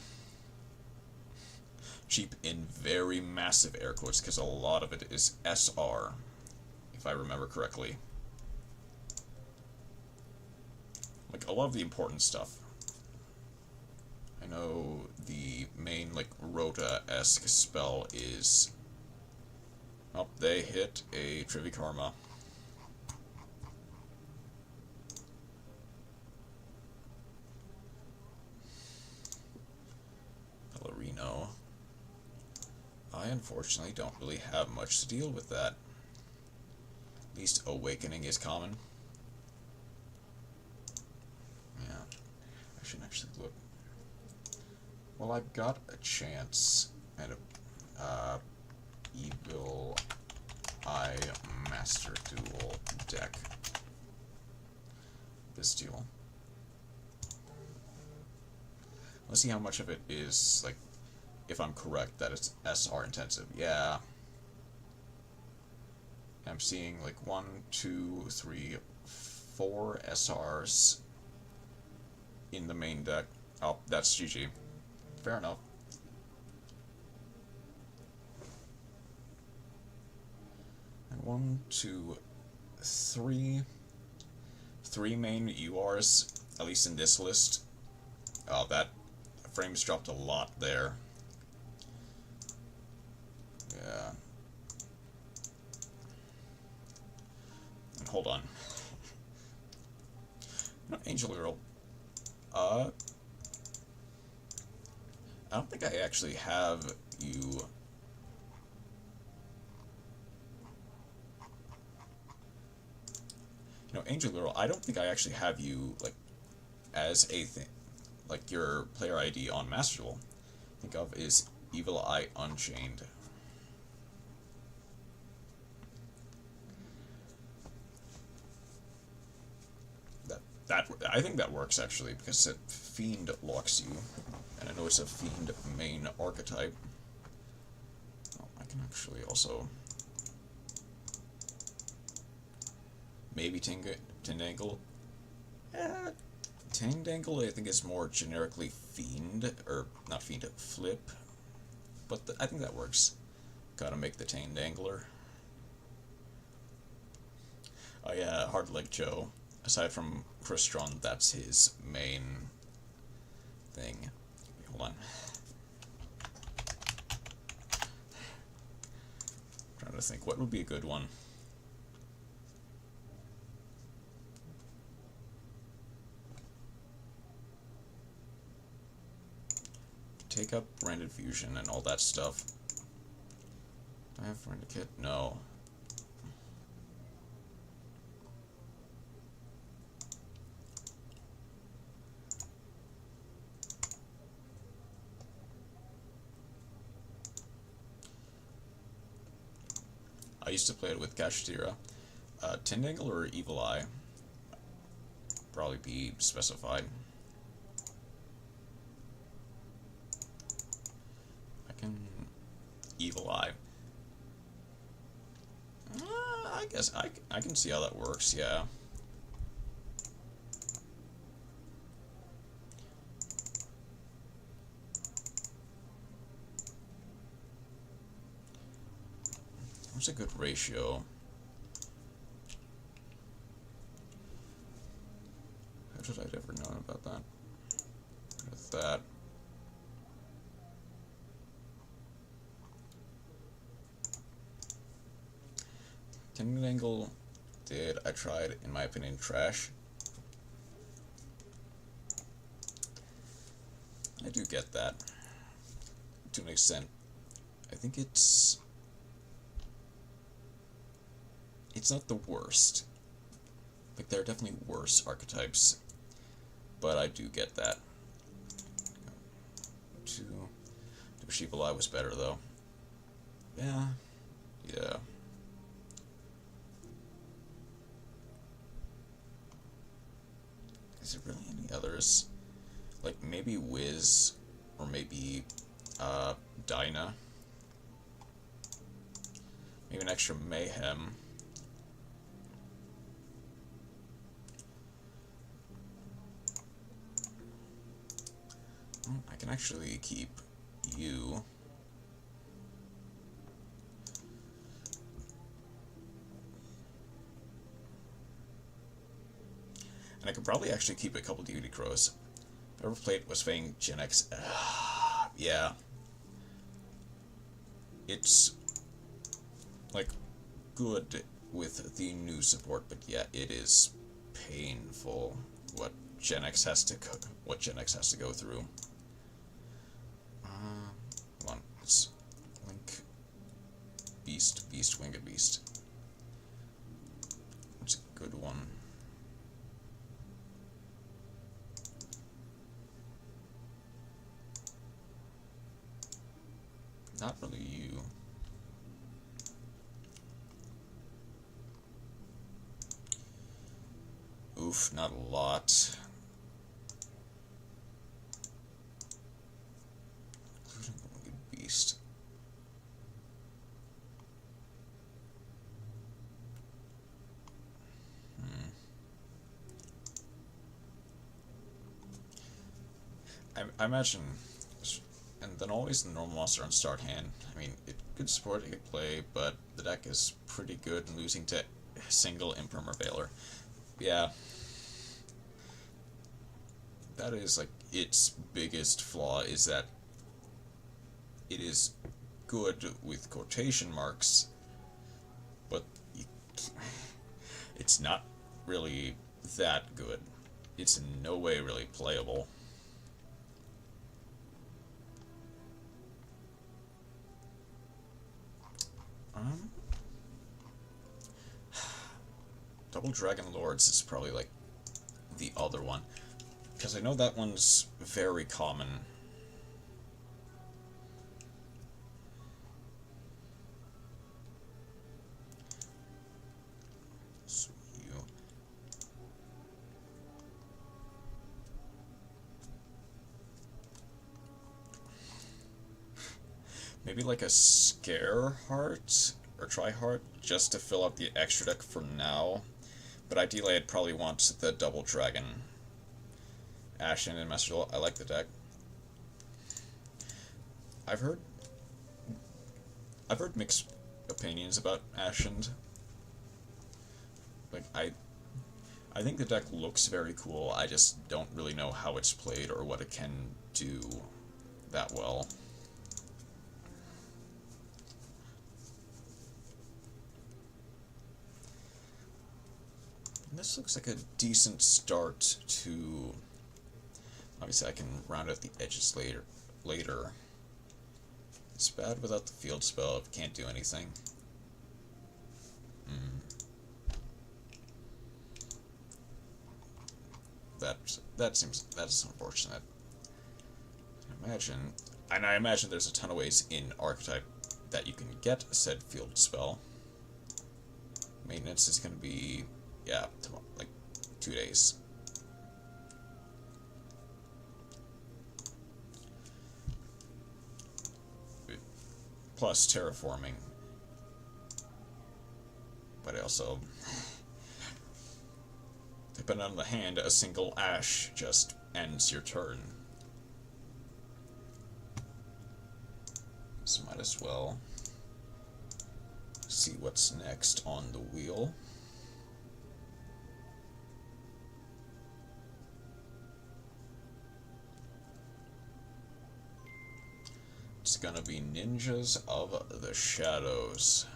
Cheap in very massive air quotes, because a lot of it is SR, if I remember correctly. Like, a lot of the important stuff. I know the main, like, Rota-esque spell is... Oh, they hit a Trivikarma. Pellerino. I unfortunately don't really have much to deal with that. At least Awakening is common. Yeah, I should actually look. Well, I've got a chance at a Evil Eye Master Duel deck. This duel. Let's see how much of it is, like, if I'm correct, that it's SR intensive. Yeah. I'm seeing, like, 1, 2, 3, 4 SRs in the main deck. Oh, that's GG. Fair enough. And 1, 2, 3. 3 main URs, at least in this list. Oh, that frames dropped a lot there. Yeah. And hold on. No, Angel Girl. I don't think I actually have you... You know, Angel Girl, I don't think I actually have you, like, as a thing, like, your player ID on Master Duel. Think of is Evil Eye Unchained. I think that works actually, because it Fiend locks you, and I know it's a Fiend main archetype. Oh, I can actually also maybe Tindangle. Tindangle I think is more generically Fiend, or not Fiend, Flip, but I think that works. Gotta make the Tindangler. Oh yeah, Hard Leg Joe. Aside from Crystron, that's his main thing. Hold on. I'm trying to think, what would be a good one? Take up Branded Fusion and all that stuff. Do I have Branded Kit? No. I used to play it with Kashtira. Tindangle or Evil Eye? Probably be specified. I can... Evil Eye. I guess I can see how that works, yeah. What's a good ratio? How should I ever known about that? With that. Tindangle did, I tried, in my opinion, trash. I do get that. To an extent. I think it's not the worst. Like, there are definitely worse archetypes, but I do get that. Evil Eye was better, though. Yeah. Is there really any others? Like, maybe Wiz, or maybe, Dinah. Maybe an extra Mayhem. I can actually keep you. And I could probably actually keep a couple Duty Crows. If I ever played was playing Gen X. Yeah. It's like good with the new support, but yeah, it is painful what Gen X has to go through. Hold on, let's link Beast, Winged Beast. That's a good one. Not really you. Oof, not a lot. Including the Winged Beast. I imagine, and then always the normal monster on start hand. I mean, it could support, it could play, but the deck is pretty good in losing to single Imprimer Veiler. Yeah. That is, like, its biggest flaw, is that it is good with quotation marks, but it's not really that good. It's in no way really playable. Double Dragon Lords is probably, like, the other one, because I know that one's very common. Maybe like a scare heart or try heart just to fill out the extra deck for now. But ideally, I'd probably want the double dragon. Ashen and Master Duel. I like the deck. I've heard mixed opinions about Ashen. Like I think the deck looks very cool. I just don't really know how it's played or what it can do that well. And this looks like a decent start to... Obviously, I can round out the edges later. It's bad without the field spell if you can't do anything. That's unfortunate. I imagine there's a ton of ways in Archetype that you can get said field spell. Maintenance is going to be, yeah, like 2 days. Plus terraforming. But also, depending on the hand, a single ash just ends your turn. So might as well see what's next on the wheel. It's gonna be Ninjas of the Shadows.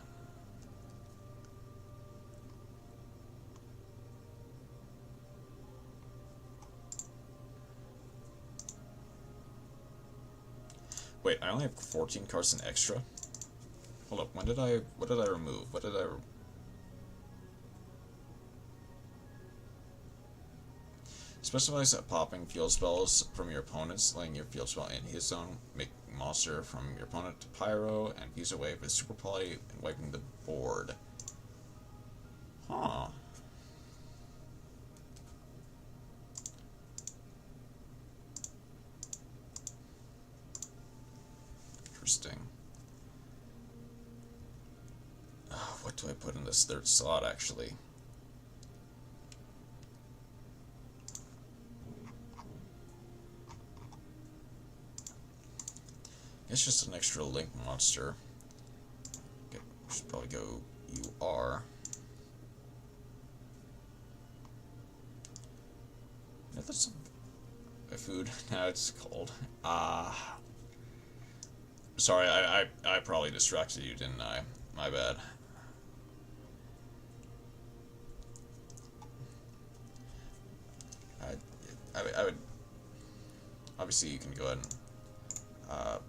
Wait, I only have 14 cards in extra? Hold up, what did I remove? Specifies that popping field spells from your opponent's, laying your field spell in his zone, make monster from your opponent to Pyro, and fuse away with Super Poly and wiping the board. Huh. Interesting. What do I put in this third slot, actually? It's just an extra link monster. Okay, should probably go UR. No, that's my food. Now it's cold. Sorry, I probably distracted you, didn't I? My bad. I would... Obviously, you can go ahead and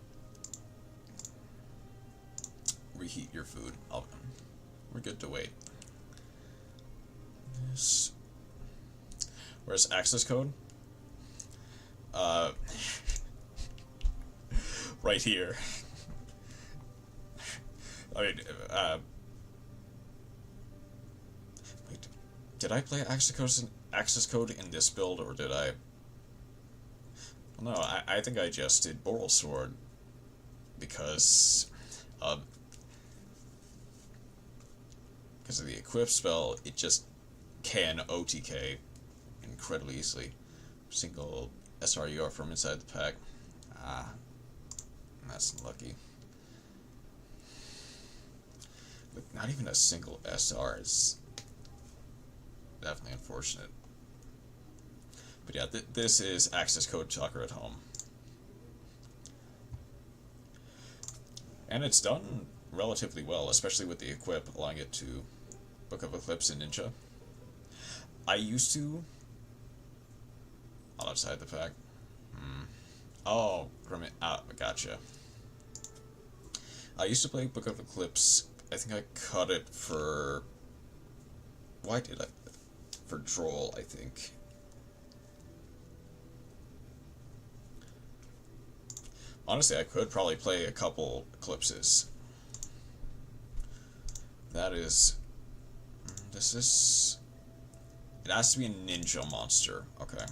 reheat your food. We're good to wait. Where's access code? Right here. I mean, wait, did I play access code in this build, or did I? Well, no, I think I just did Boral Sword because of the equip spell. It just can OTK incredibly easily. Single SRUR from inside the pack. That's unlucky. But not even a single SR is definitely unfortunate. But yeah, this is access code Tucker at home. And it's done relatively well, especially with the equip, allowing it to Book of Eclipse and Ninja. I used to... outside the pack. Oh, gotcha. I used to play Book of Eclipse. I think I cut it for... Why did I? For Droll, I think. Honestly, I could probably play a couple Eclipses. That is... This is... It has to be a ninja monster. Okay.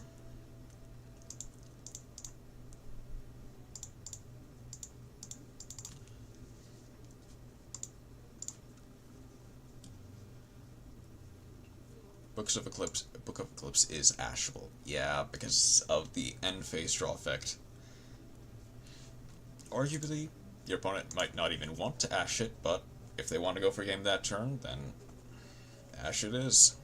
Book of Eclipse is ashable. Yeah, because of the end phase draw effect. Arguably, your opponent might not even want to ash it, but if they want to go for a game that turn, then ash it is.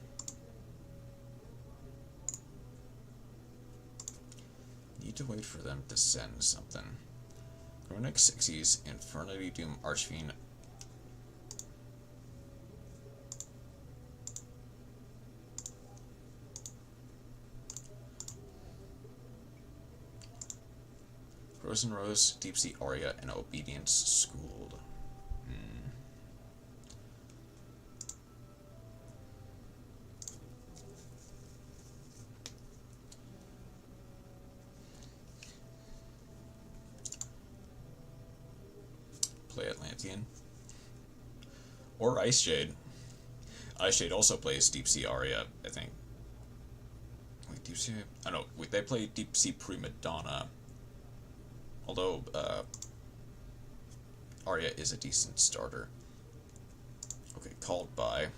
Need to wait for them to send something. Chronic 60s, Infernity Doom Archfiend. Frozen Rose, Deep Sea Aria, and Obedience Schooled. Play Atlantean. Or Ice Shade. Ice Shade also plays Deep Sea Aria, I think. Wait, Deep Sea... Oh no, wait, they play Deep Sea Prima Donna. Although, Aria is a decent starter. Okay, called by...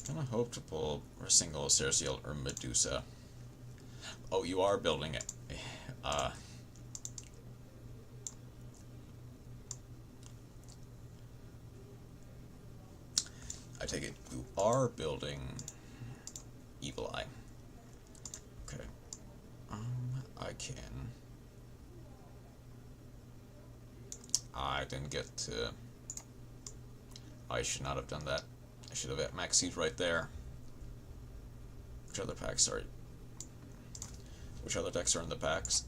Kinda hope to pull a single Cercial or Medusa. Oh, you are building it. I take it you are building Evil Eye. Okay. I can. I didn't get to. I should not have done that. I should have had Max Seed right there. Which other packs are? Which other decks are in the packs?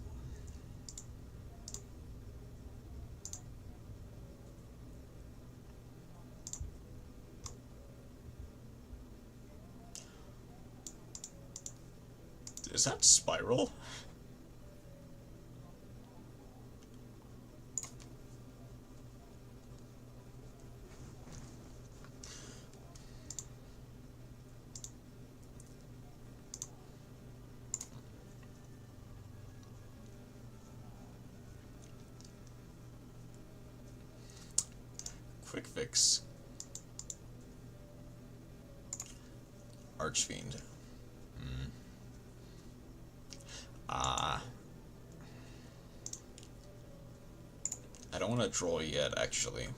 Is that Spiral? Quick Fix. Archfiend. I don't want to draw yet, actually.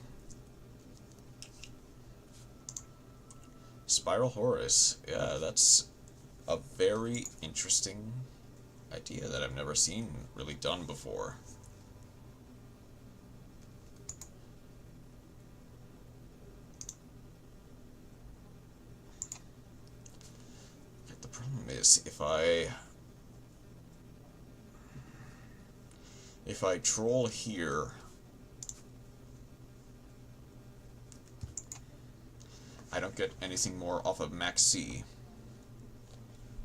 Spiral Horus. Yeah, that's a very interesting idea that I've never seen really done before. But the problem is, if I troll here, I don't get anything more off of Max C.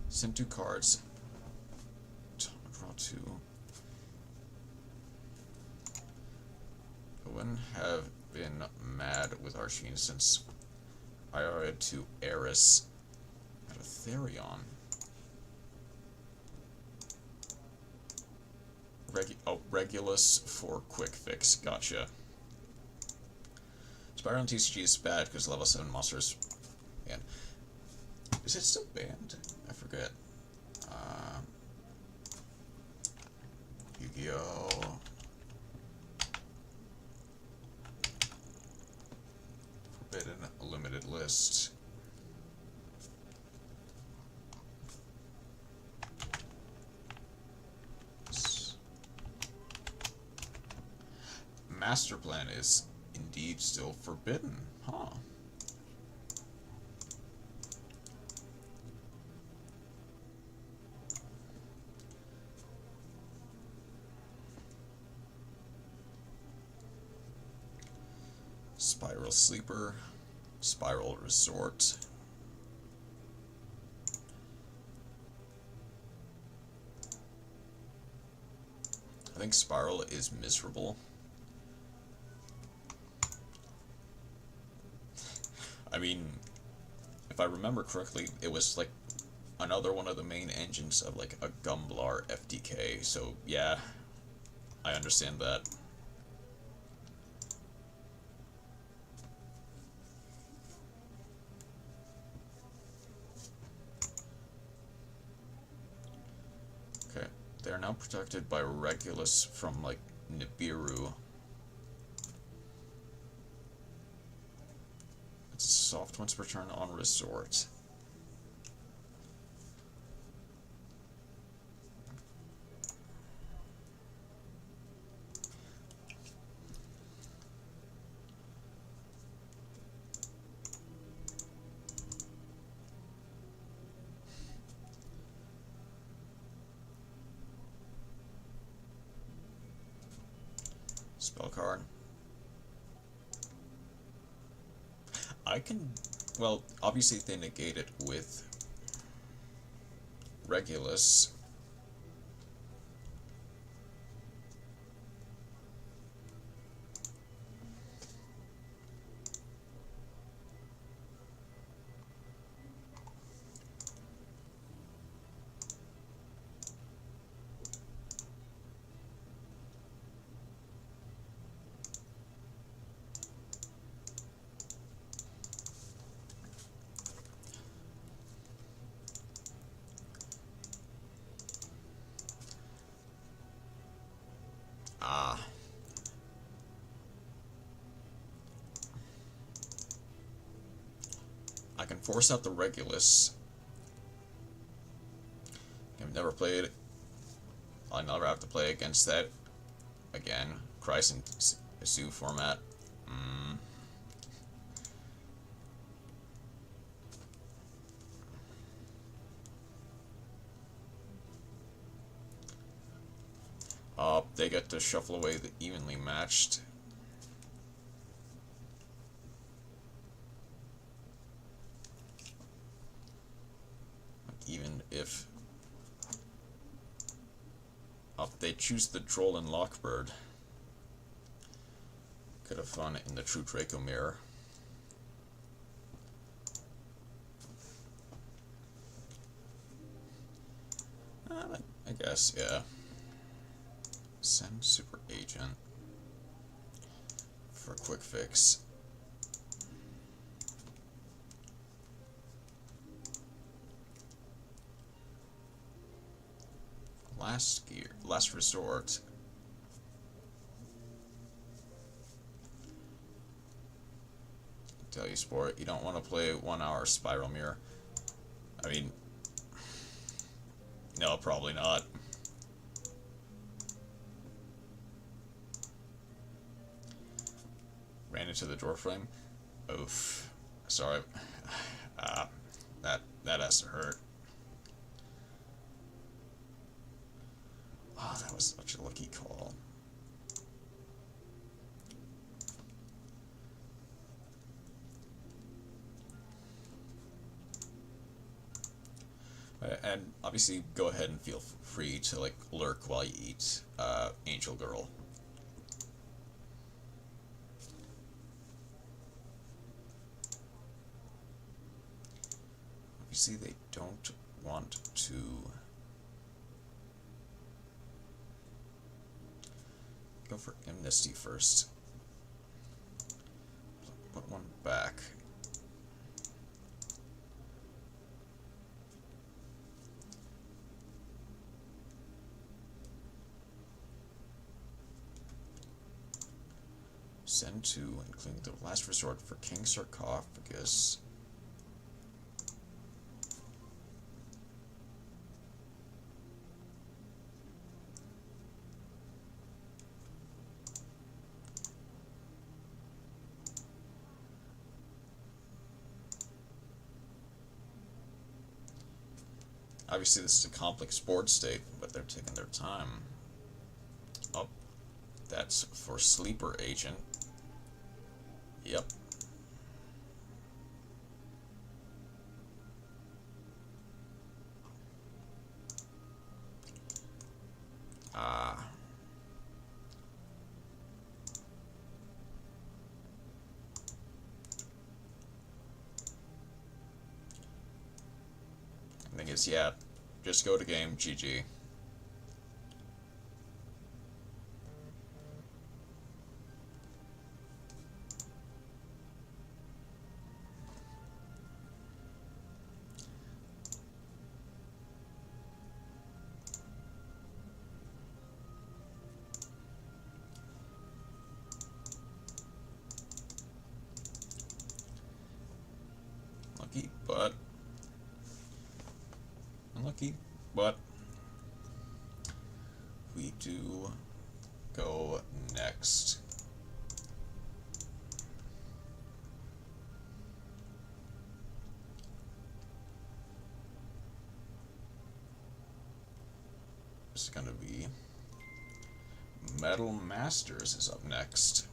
Send 2 cards. Draw 2. I wouldn't have been mad with Archfiend since I already to Eris at a Therion. Regulus for Quick Fix. Gotcha. Spiral on TCG is bad because level 7 monsters. Man. Is it still banned? I forget. Yu-Gi-Oh! Forbidden limited list. Master Plan is indeed still forbidden, huh? Spiral Sleeper, Spiral Resort. I think Spiral is miserable. I mean, if I remember correctly, it was like another one of the main engines of like a Gumblar FDK, so yeah, I understand that. They're now protected by Regulus from, like, Nibiru. It's soft once per turn on resort. Spell card. I can, well, obviously they negate it with Regulus. I can force out the Regulus. I've never played. I'll never have to play against that again. Christ and Sue format. They get to shuffle away the evenly matched. Even if they choose the Troll and Lockbird. Could have fun in the True Draco Mirror. I guess, yeah. Send Super Agent for quick fix. Last resort. Tell you, Sport, you don't want to play 1 hour Spiral Mirror. I mean, no, probably not. Ran into the door frame. Oof. Sorry. That has to hurt. Oh, that was such a lucky call. And obviously, go ahead and feel free to like lurk while you eat Angel Girl. Obviously, they don't want to go for Amnesty first. Put one back. Send to including the last resort for King Sarcophagus. Obviously, this is a complex board state, but they're taking their time. Oh, that's for Sleeper Agent. Yep. I think it's, yeah, just go to game, GG. unlucky, but we do go next. It's gonna be Metal Masters is up next.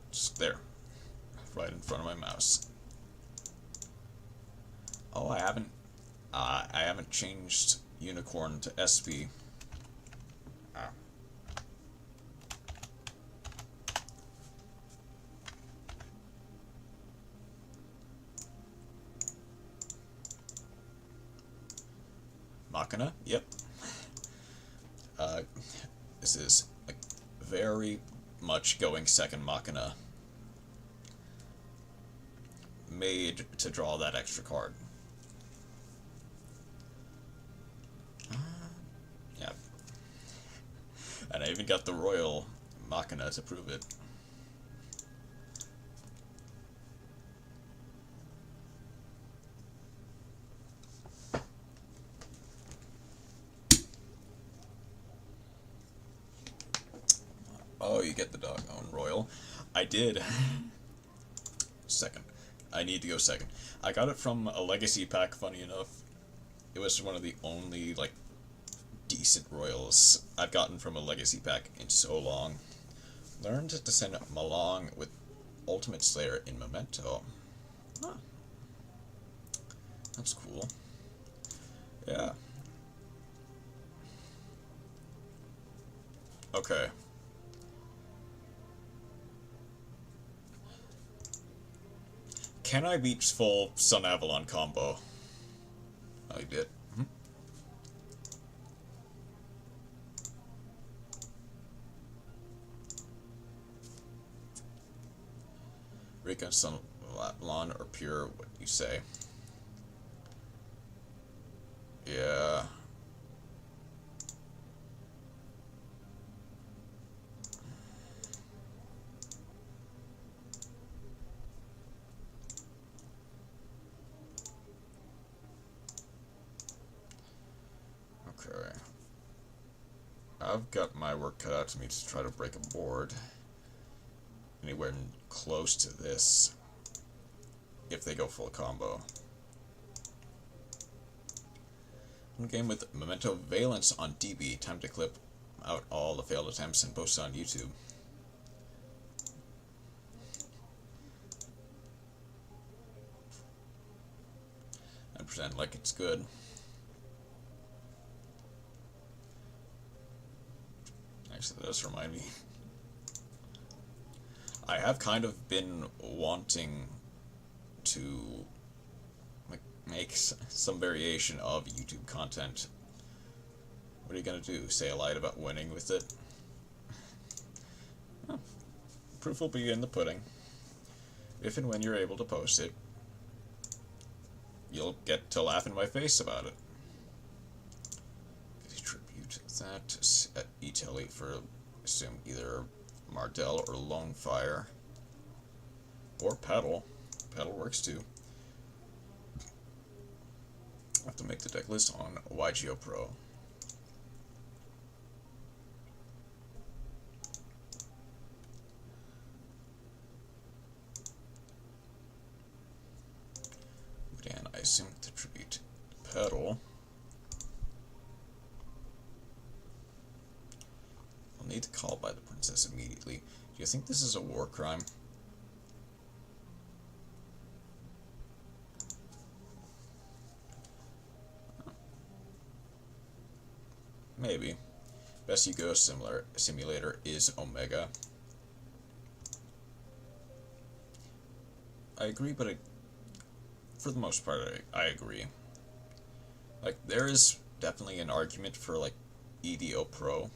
It's there, right in front of my mouse. Oh, I haven't changed Unicorn to SP. Ah. Machina? Yep. This is like very much going second Machina. Made to draw that extra card. Yeah. And I even got the Royal Machina to prove it. Oh, you get the doggone Royal. I did. Second. I need to go second. I got it from a legacy pack, funny enough. It was one of the only, like, decent Royals I've gotten from a legacy pack in so long. Learned to send Malong with Ultimate Slayer in Memento. Huh. That's cool. Yeah. Okay. Can I beat full Sun Avalon combo? I did. Recon Sun Avalon or pure, what you say? Yeah. Okay. I've got my work cut out to me to try to break a board anywhere close to this if they go full combo. One game with Memento Valence on DB. Time to clip out all the failed attempts and post it on YouTube. And pretend like it's good. Actually, that does remind me. I have kind of been wanting to make some variation of YouTube content. What are you gonna do? Say a lie about winning with it? Well, proof will be in the pudding. If and when you're able to post it, you'll get to laugh in my face about it. Tribute that at E-Telly for, assume, either Mardell or Lone Fire. Or Pedal. Pedal works too. I have to make the deck list on YGO Pro. Dan, I assume to tribute Pedal. I'll need to call by the princess immediately. Do you think this is a war crime? Maybe. Best Yu-Gi-Oh! Simulator is Omega. I agree, but for the most part, I agree. Like, there is definitely an argument for, like, EDO Pro.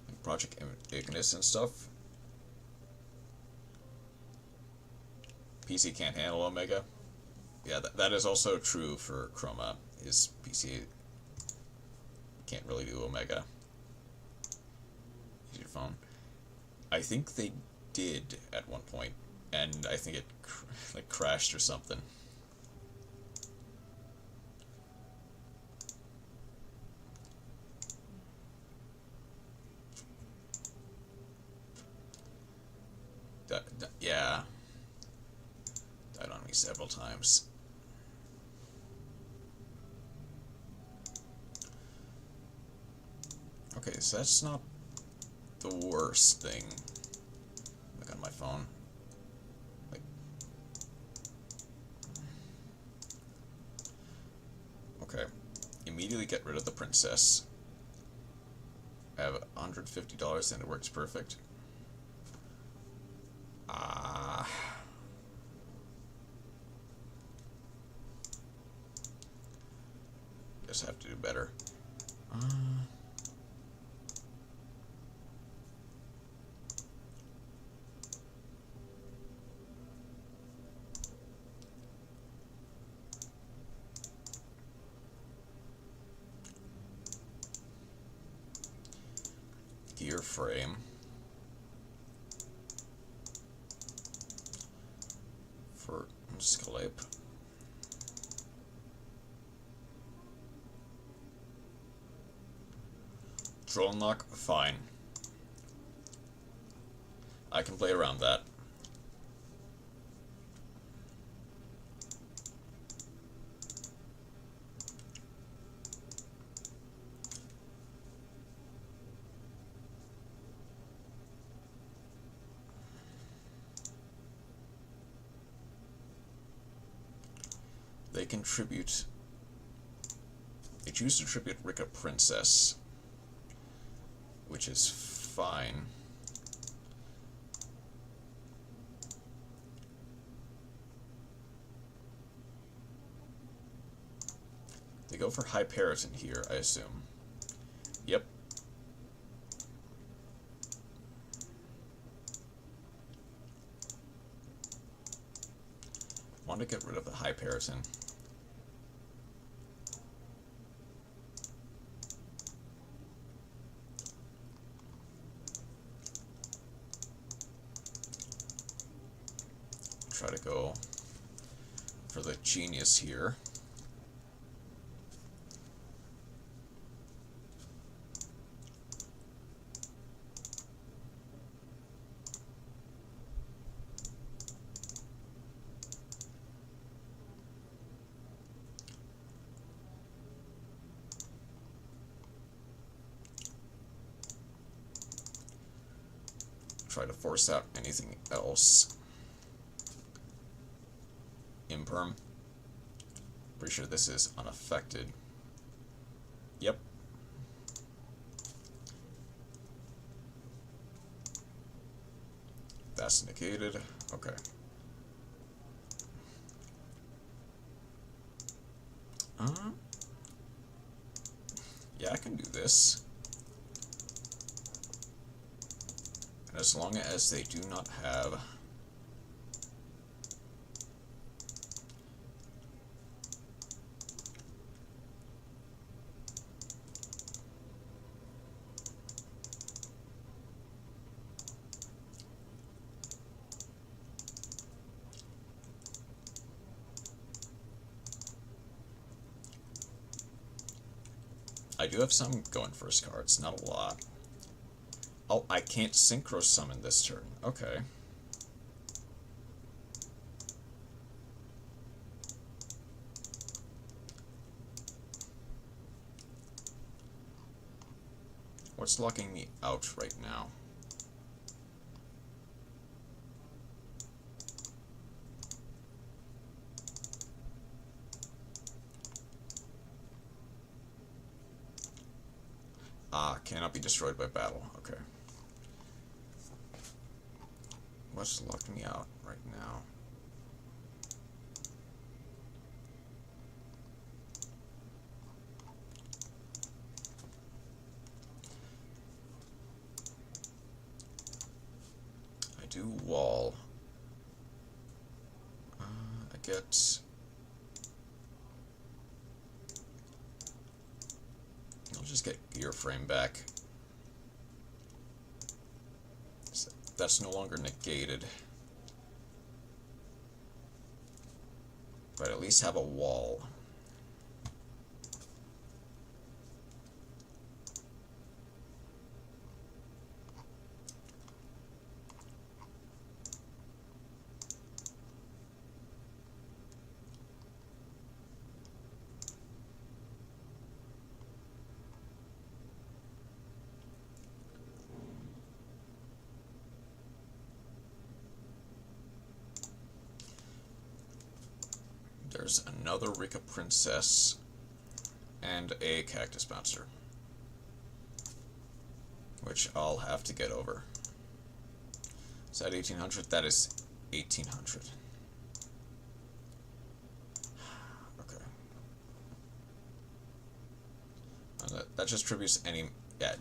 Like Project Ignis and stuff. PC can't handle Omega. Yeah, that is also true for Chroma. His PC can't really do Omega. Use your phone. I think they did at one point, and I think it like crashed or something. Yeah, died on me several times. Okay, so that's not the worst thing. Look on my phone. Like, okay, immediately get rid of the princess. I have $150 and it works perfect. Guess I have to do better. Gear frame. For Scalpe. Drone lock, fine. I can play around that. They contribute. They choose to tribute Rick a princess, which is fine. They go for Hyperiton here, I assume. Yep. Want to get rid of the Hyperiton. Try to go for the genius here. Try to force out anything else. Imperm. Pretty sure this is unaffected. Yep. That's negated. Okay. Yeah, I can do this. And as long as they do not have I do have some going first cards, not a lot. Oh, I can't synchro summon this turn. Okay. What's locking me out right now? Cannot be destroyed by battle. Okay. What's locking me out right now? I do wall. I get... I'll just get gear frame back. So that's no longer negated. but at least have a wall. There's another Rika Princess and a Cactus Bouncer, which I'll have to get over. Is that 1800? That is 1800. Okay. That just tributes any,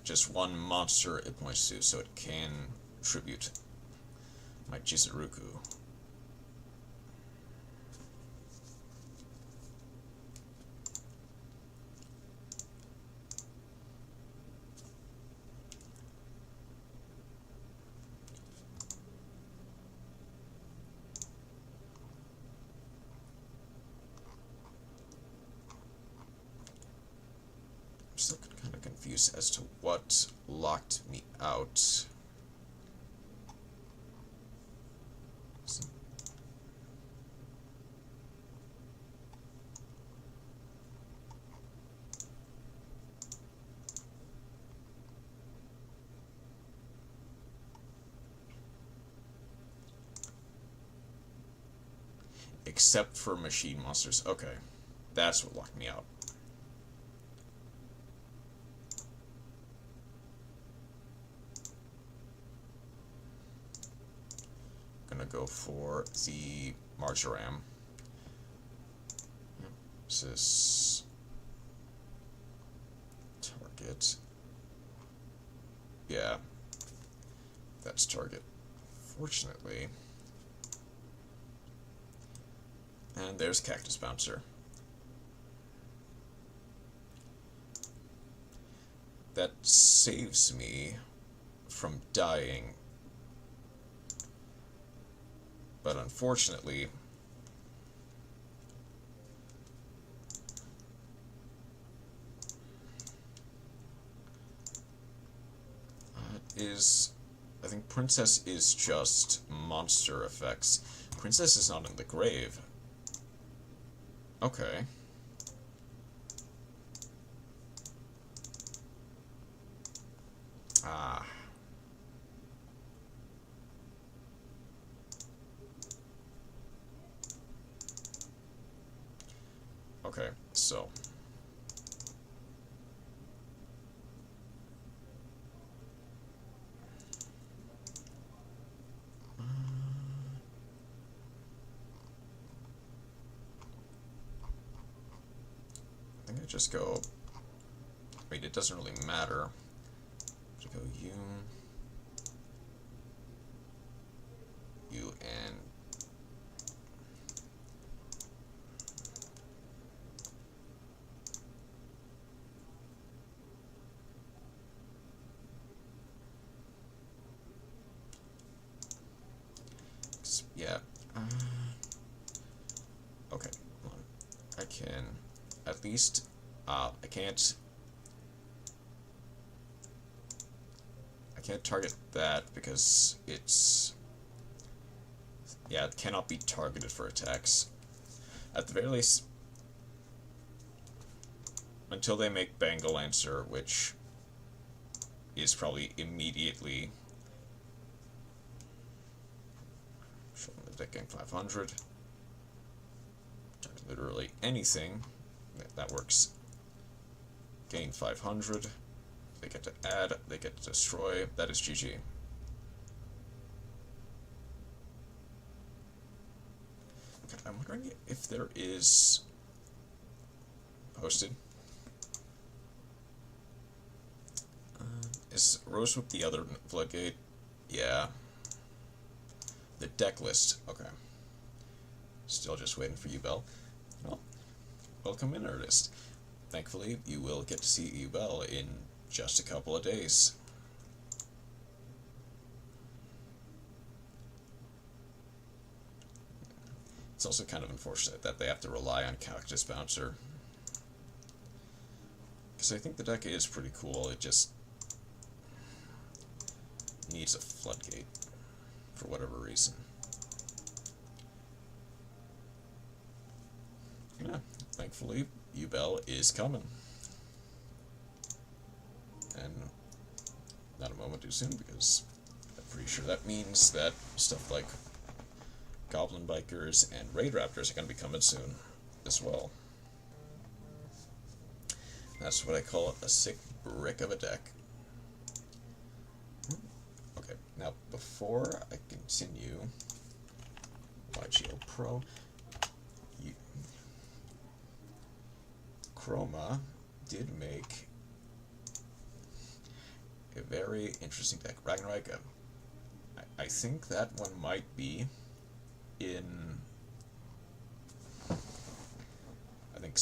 just one monster it points to, so it can tribute my Chizuruku. I'm still kind of confused as to what locked me out. Except for machine monsters. Okay. That's what locked me out. Gonna go for the Marjoram. This is target. Yeah, that's target. Fortunately. And there's Cactus Bouncer. That saves me from dying. But unfortunately, I think Princess is just monster effects. Princess is not in the grave. Okay. Ah. Okay, so. I think I just go. Wait, it doesn't really matter. To go you, and yeah. Okay, hold on. I can at least. I can't target that because it's. Yeah, it cannot be targeted for attacks. At the very least, until they make Bangle Answer, which is probably immediately. Showing the deck gain 500. Target literally anything. That works. Gain 500. They get to add, they get to destroy. That is GG. Okay, I'm wondering if there is posted. Is Rosewood the other floodgate? Yeah. The deck list. Okay. Still just waiting for you, Belle. Well, welcome in, artist. Thankfully, you will get to see you, Belle, in just a couple of days. It's also kind of unfortunate that they have to rely on Cactus Bouncer. Because I think the deck is pretty cool, it just needs a floodgate for whatever reason. Yeah, thankfully, Ubel is coming. And not a moment too soon, because I'm pretty sure that means that stuff like Goblin Bikers and Raid Raptors are going to be coming soon as well. That's what I call a sick brick of a deck. Okay, now before I continue, YGO Pro, Chroma did make a very interesting deck. Ragnarok, I think that one might be in, I think,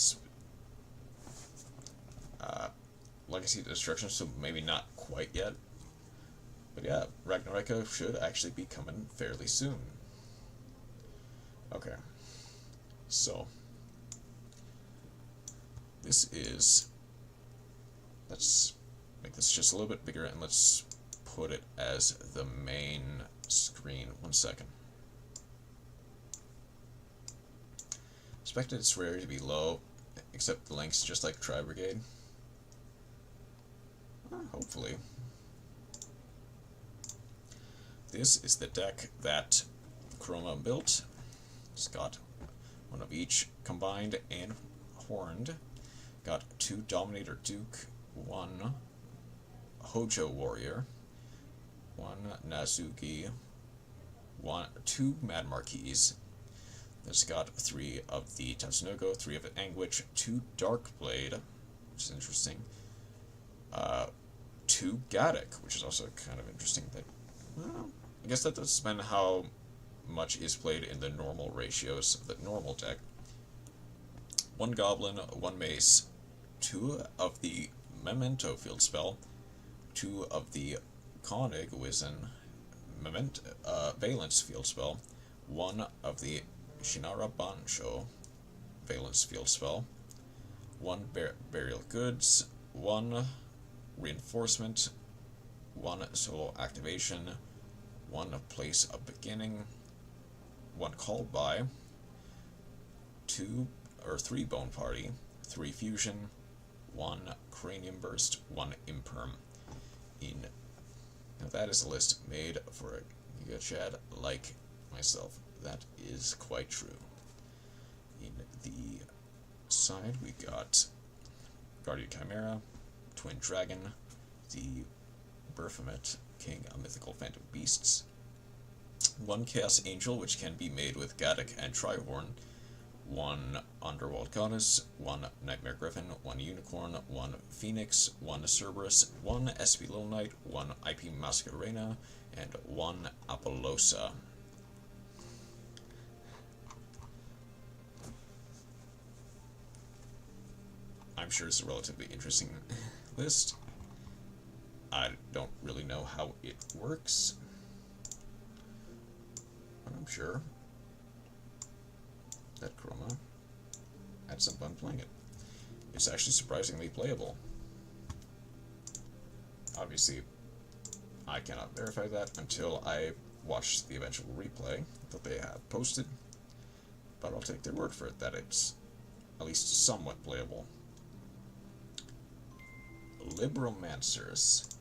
Legacy of Destruction, so maybe not quite yet. But yeah, Ragnarok should actually be coming fairly soon. Okay, so this is, let's make this just a little bit bigger and let's put it as the main screen. 1 second. Expected its rarity to be low, except the links just like Tri Brigade. Hopefully. This is the deck that Chroma built. It's got one of each combined and horned. Got 2 Dominator Duke, 1 Hojo Warrior, 1 Nazuki, 2 Mad Marquis. It's got 3 of the Tatsunoko, 3 of the Anguish, 2 Darkblade, which is interesting, 2 Gaddock, which is also kind of interesting. That, well, I guess that does depend how much is played in the normal ratios of the normal deck. 1 Goblin, 1 Mace, 2 of the Memento field spell, 2 of the Konig Wizen Valence field spell, 1 of the Shinara Bansho Valence field spell, 1 Burial Goods, 1 Reinforcement, 1 Solo Activation, 1 Place of Beginning, 1 Called By, 3 Bone Party, 3 Fusion, 1 Cranium Burst, 1 Imperm. Now that is a list made for a Giga Chad like myself. That is quite true. In the side, we got Guardian Chimera, Twin Dragon, the Baphomet, King of Mythical Phantom Beasts, 1 Chaos Angel, which can be made with Gaddock and Trihorn, 1 Underworld Goddess, 1 Nightmare Griffin, 1 Unicorn, 1 Phoenix, 1 Cerberus, 1 SP Little Knight, 1 IP Masquerena, and 1 Apollosa. I'm sure it's a relatively interesting list. I don't really know how it works, but I'm sure that Chroma had some fun playing it. It's actually surprisingly playable. Obviously, I cannot verify that until I watch the eventual replay that they have posted, but I'll take their word for it that it's at least somewhat playable. Libromancers.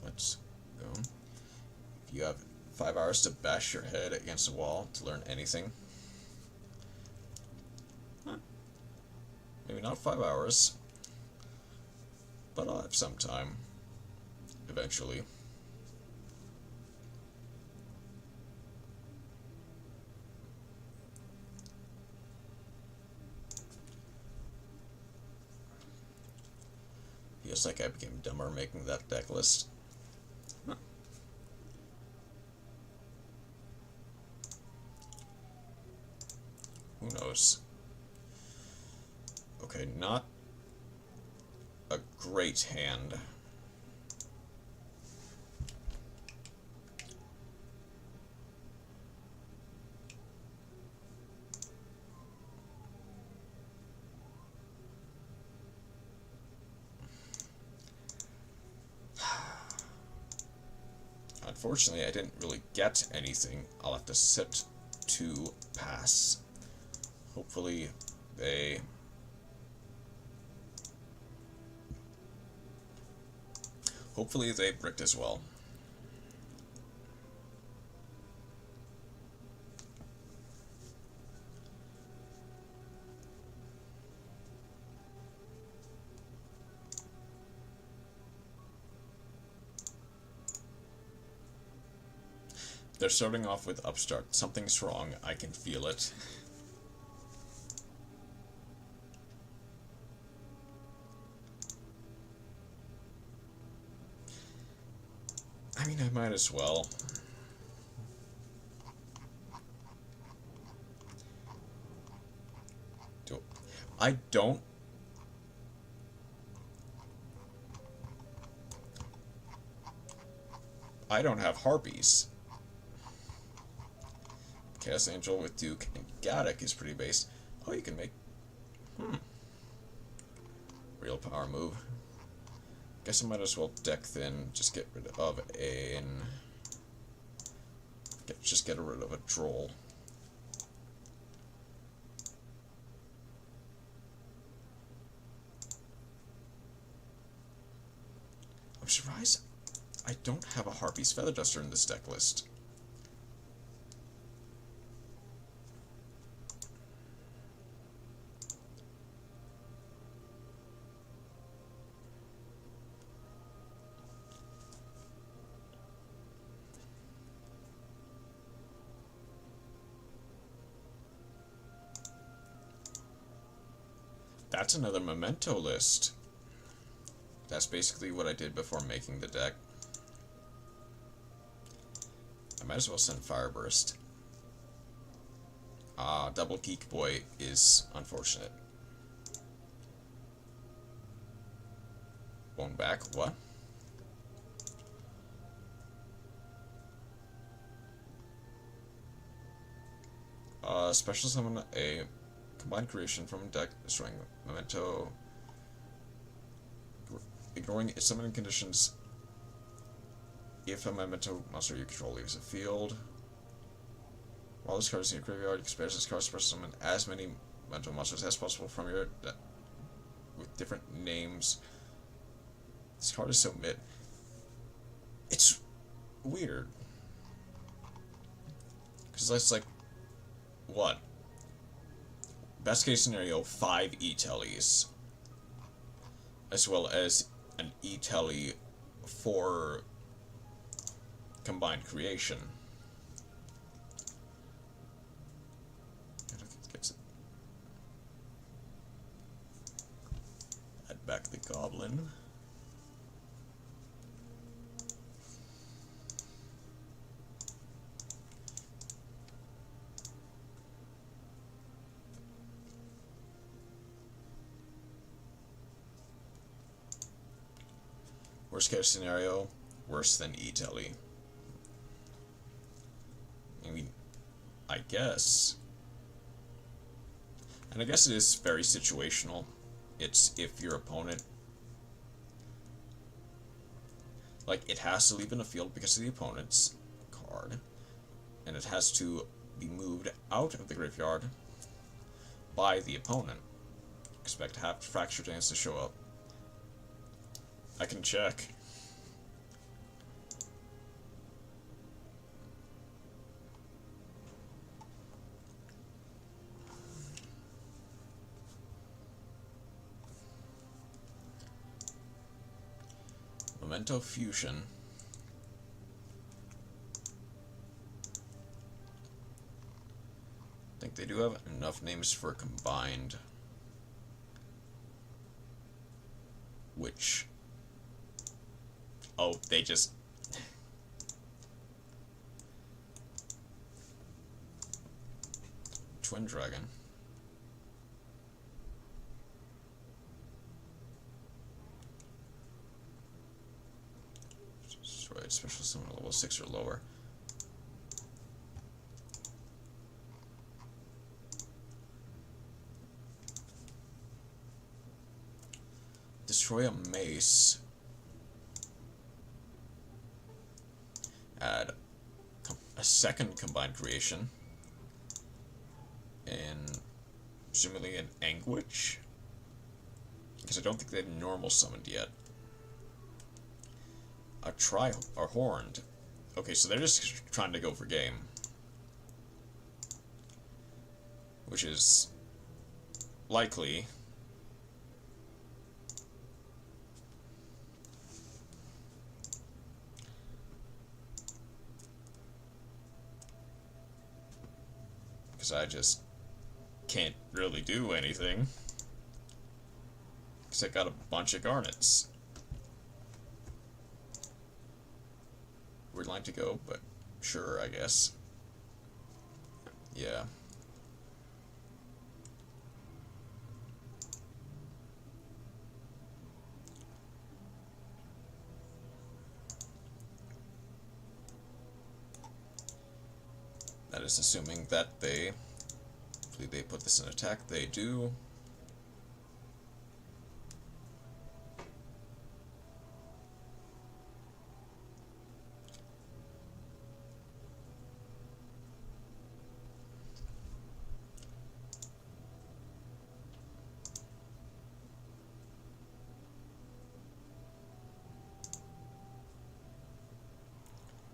Let's go. If you have 5 hours to bash your head against a wall to learn anything, maybe not 5 hours, but I'll have some time eventually. Feels like I became dumber making that deck list. Huh. Who knows? Okay, not great hand. Unfortunately, I didn't really get anything. I'll have to sit to pass. Hopefully, they... Hopefully they bricked as well. They're starting off with upstart. Something's wrong. I can feel it. I mean, I might as well. I don't... I don't have harpies. Chaos Angel with Duke and Gaddock is pretty base. Oh, you can make... Real power move. Guess I might as well deck thin. Just get rid of an... Just get rid of a troll. I'm surprised I don't have a Harpy's Feather Duster in this deck list. That's another memento list. That's basically what I did before making the deck. I might as well send Fireburst. Double Geek Boy is unfortunate. Bone back, what? Special summon a combined creation from a deck, destroying memento, ignoring its summoning conditions if a memento monster you control leaves the field. While this card is in your graveyard, you can spare this card, special summon as many memento monsters as possible from your deck with different names. This card is so mid. It's weird. Because that's like, what? Best case scenario, 5 E-Tellies. As well as an E-Telly for combined creation. Add back the goblin. Worst case scenario, worse than E-Telly. I mean, I guess. And I guess it is very situational. It's if your opponent... Like, it has to leave in the field because of the opponent's card. And it has to be moved out of the graveyard by the opponent. Expect to have Fractured Dance to show up. I can check. Memento Fusion. I think they do have enough names for combined. Which... Oh, they just... Twin Dragon. special summon level 6 or lower. Destroy a mace. Add a second combined creation. And presumably an anguish. Because I don't think they've normal summoned yet. A or horned. Okay, so they're just trying to go for game. Which is likely. Because I just can't really do anything. Because I got a bunch of garnets. Weird line to go, but sure, I guess. Yeah. That is assuming that they put this in attack. They do.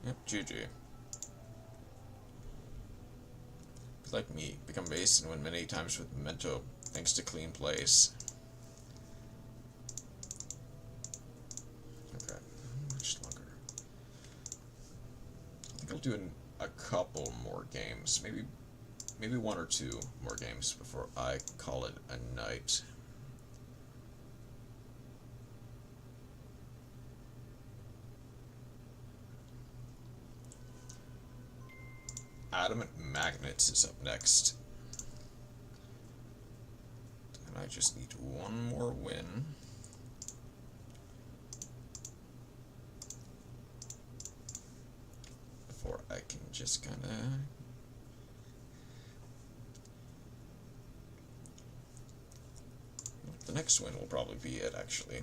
Yep, GG. Like me, become base and win many times with Memento, thanks to clean plays. Okay, much longer. I think I'll do a couple more games, maybe one or two more games before I call it a night. Adamant Magnets is up next. And I just need one more win. Before I can just kinda... The next win will probably be it, actually.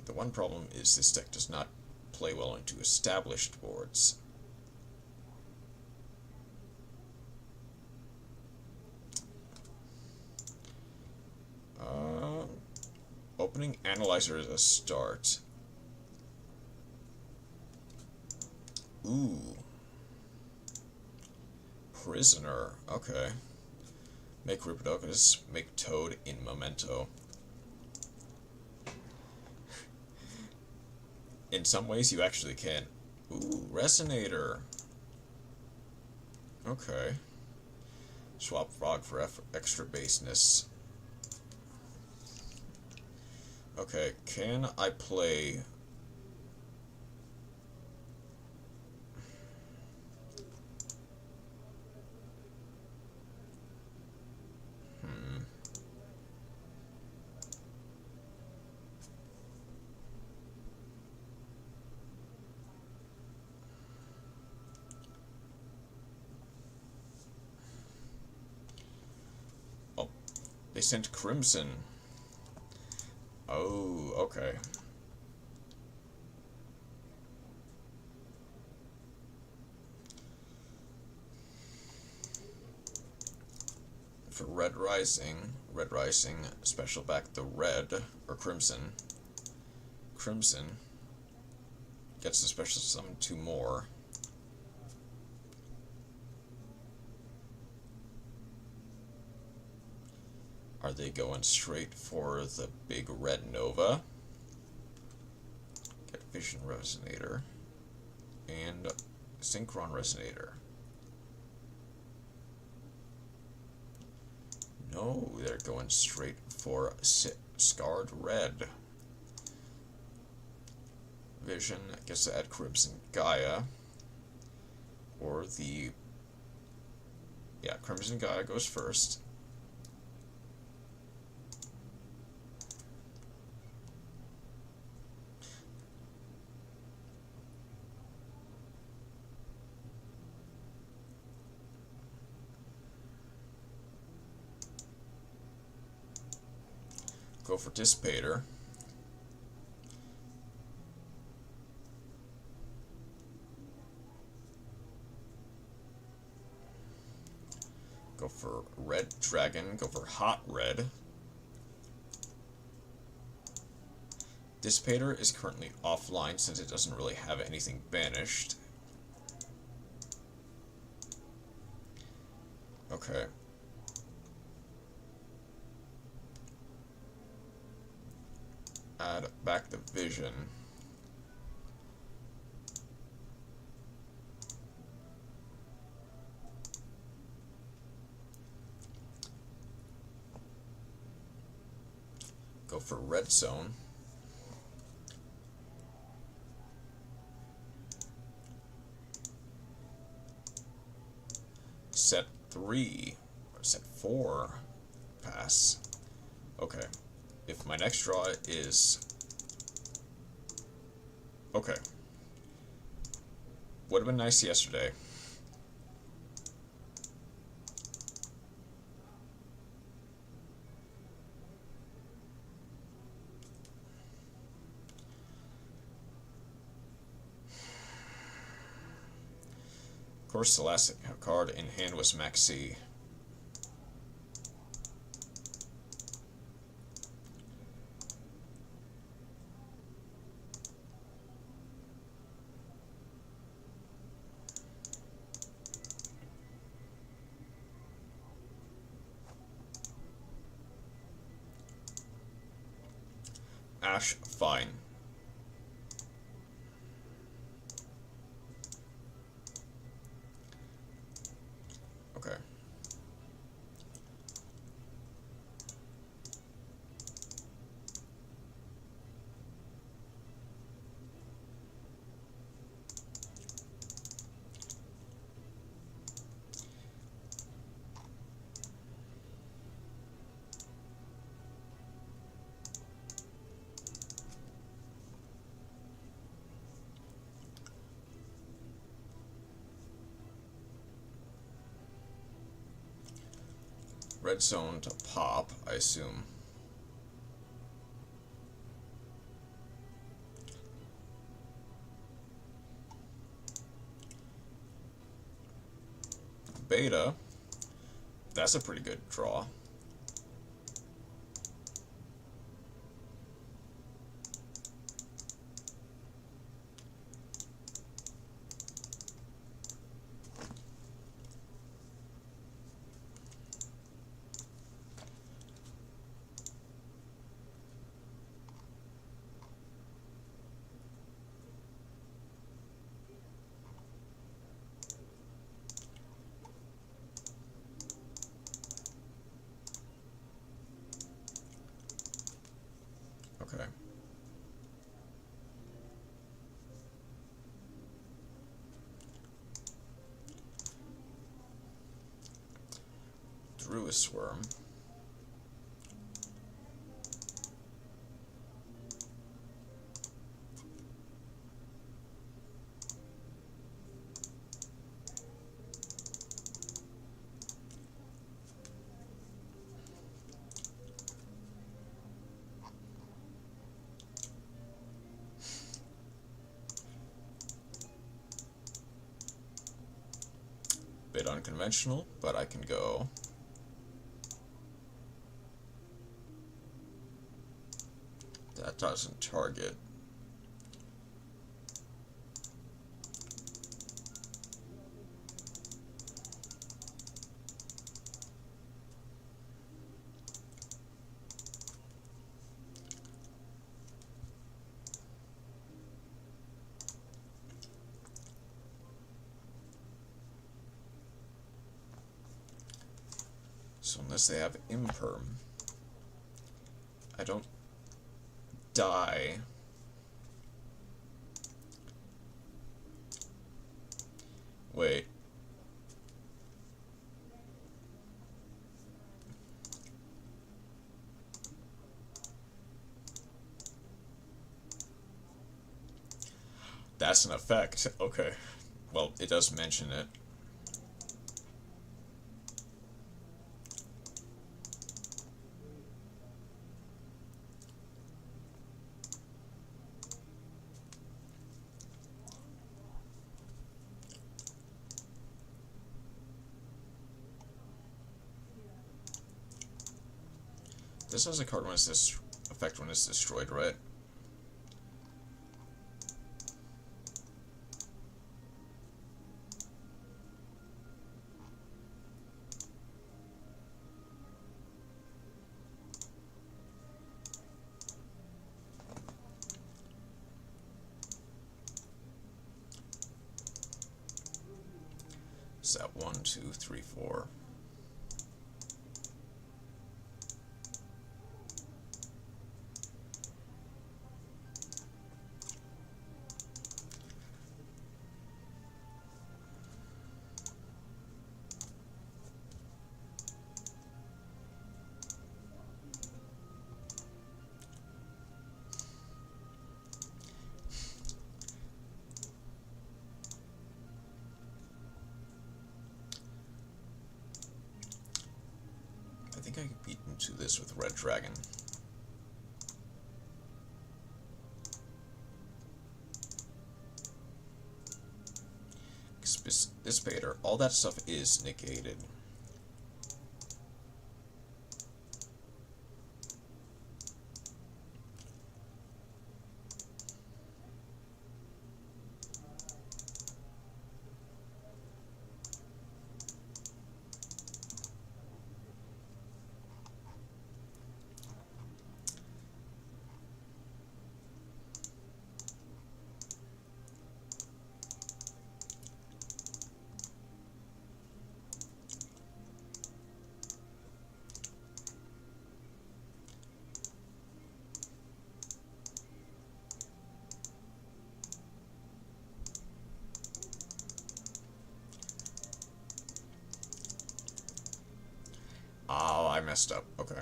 The one problem is this deck does not play well into established boards. Opening Analyzer is a start. Ooh. Prisoner. Okay. Make Ripidocus, make Toad in Memento. In some ways, you actually can. Ooh, Resonator. Okay. Swap Frog for extra baseness. Okay, can I play... They sent Crimson. Oh, okay. For Red Rising, special back the red, or Crimson. Crimson gets the special summon 2 more. Are they going straight for the big red Nova? Get Vision Resonator. And Synchron Resonator. No, they're going straight for Scarred Red. Vision, I guess to add Crimson Gaia. Or the... Yeah, Crimson Gaia goes first. go for dissipator. Go for red dragon, go for hot red. Dissipator is currently offline since it doesn't really have anything banished. Okay. Add back the vision. Go for red zone. Set 3, or set 4, pass. Okay. If my next draw is... Okay. Would have been nice yesterday. Of course, the last card in hand was Maxi. Ash, fine. Okay. Red zone to pop, I assume. Beta. That's a pretty good draw. Okay. Drew a swarm. Bit unconventional, but I can go. That doesn't target. So unless they have imperm, I don't die. Wait. That's an effect. Okay. Well, it does mention it. This has a card when it's effect when it's destroyed, right? Is that 1, 2, 3, 4? I think I could beat into this with Red Dragon. Dissipator, all that stuff is negated. Oh, I messed up. Okay.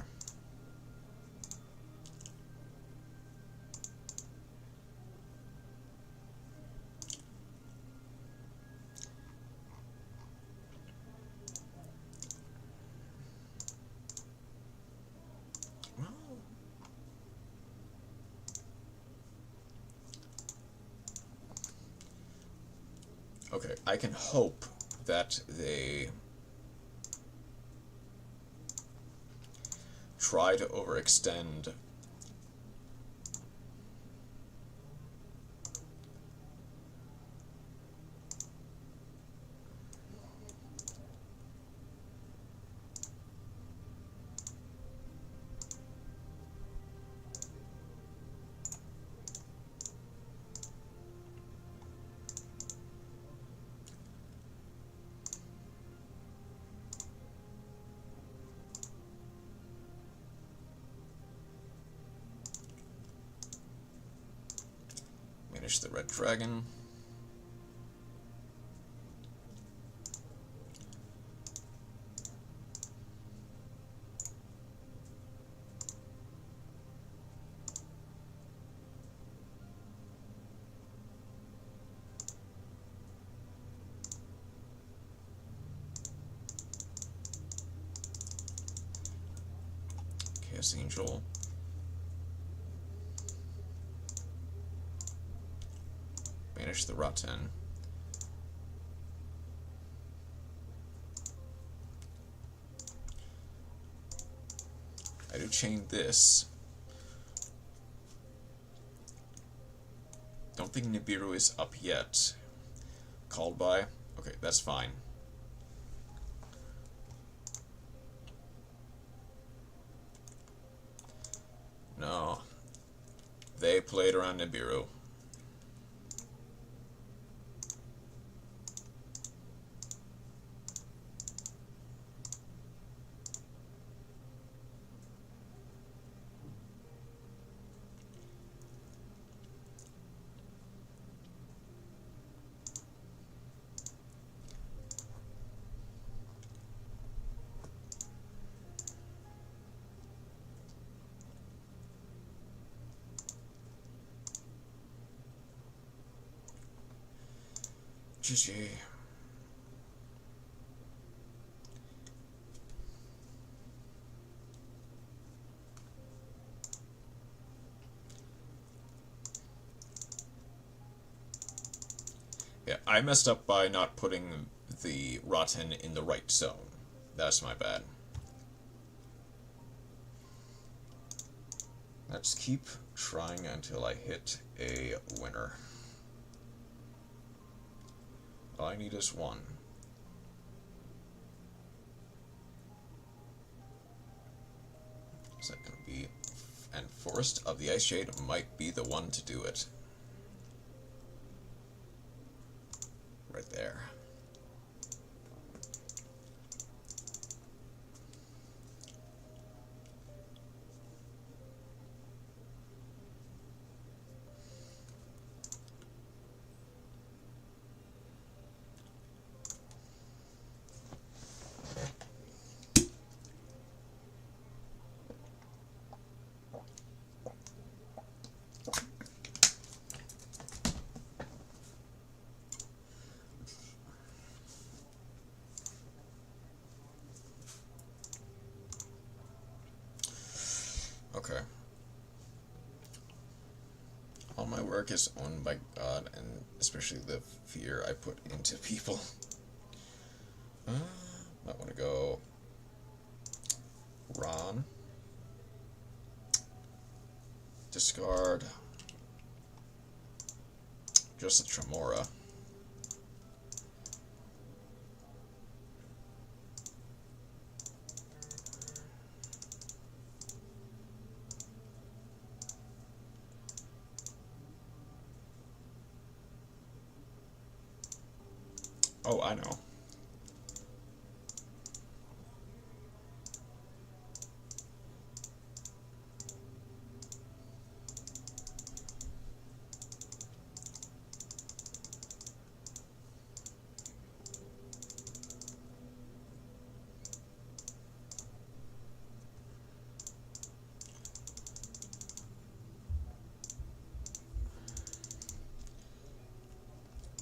Well, okay, I can hope that they try to overextend manage the Red Dragon. Chaos Angel. Banish the Rotten. I do chain this. Don't think Nibiru is up yet. Called by. Okay, that's fine. No. They played around Nibiru. GG. Yeah, I messed up by not putting the Rotten in the right zone. That's my bad. Let's keep trying until I hit a winner. All I need is one. Is that going to be... And Forest of the Ice Shade might be the one to do it. Right there. Okay. All my work is owned by God, and especially the fear I put into people. Might want to go Ron. Discard. Just a Tremora. Oh, I know.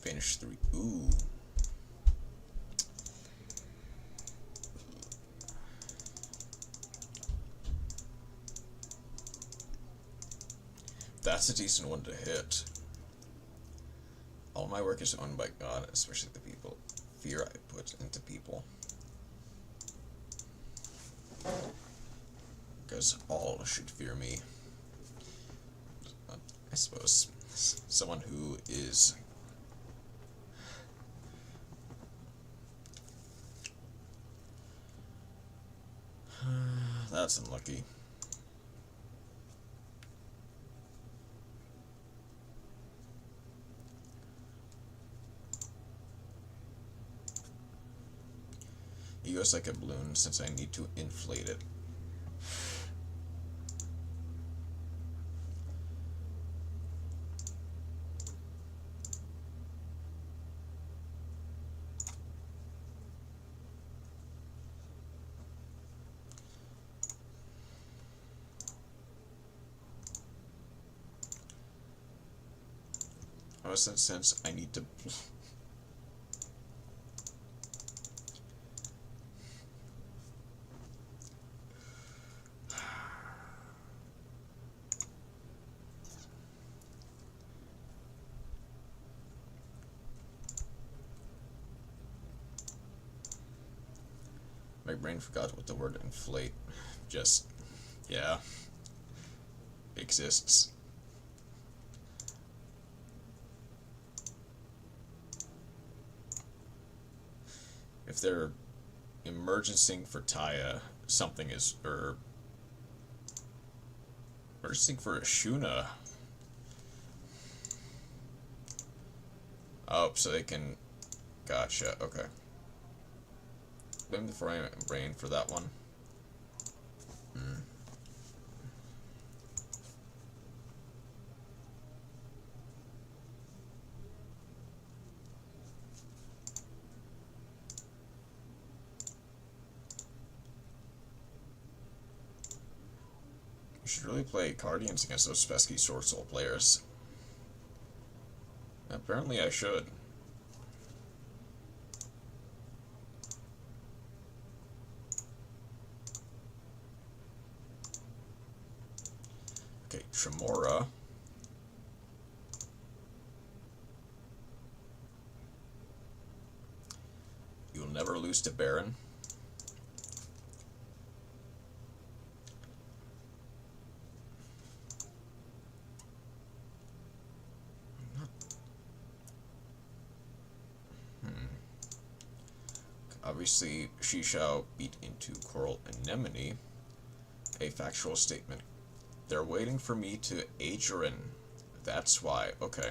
Finish 3. Ooh. That's a decent one to hit. All my work is owned by God, especially the people. Fear I put into people. Because all should fear me. I suppose someone who is... That's unlucky. He goes like a balloon since I need to inflate it. Since I need to... My brain forgot what the word inflate just... yeah. Exists. If they're emergencing for Taya, something is... emergencing for Ashuna. Oh, so they can... Gotcha, okay. Blame the brain for that one. You should really play Guardians against those pesky Sword Soul players. Apparently I should. Okay, Tremora. You'll never lose to Baron. obviously, she shall beat into coral anemone. A factual statement. They're waiting for me to Adrian. That's why. Okay.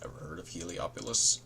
Ever heard of Heliopolis?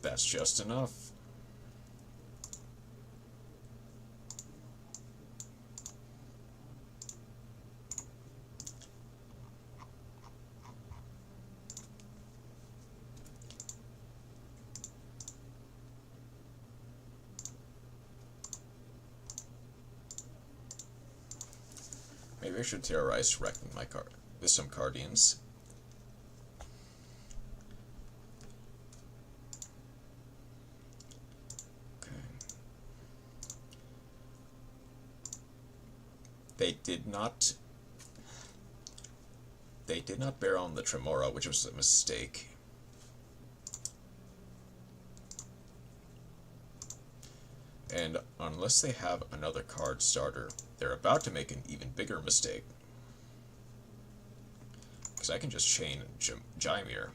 That's just enough. Maybe I should terrorize wrecking my car with some Cardians. They did not bear on the Tremora, which was a mistake. And unless they have another card starter, they're about to make an even bigger mistake. Because I can just chain Jaimir.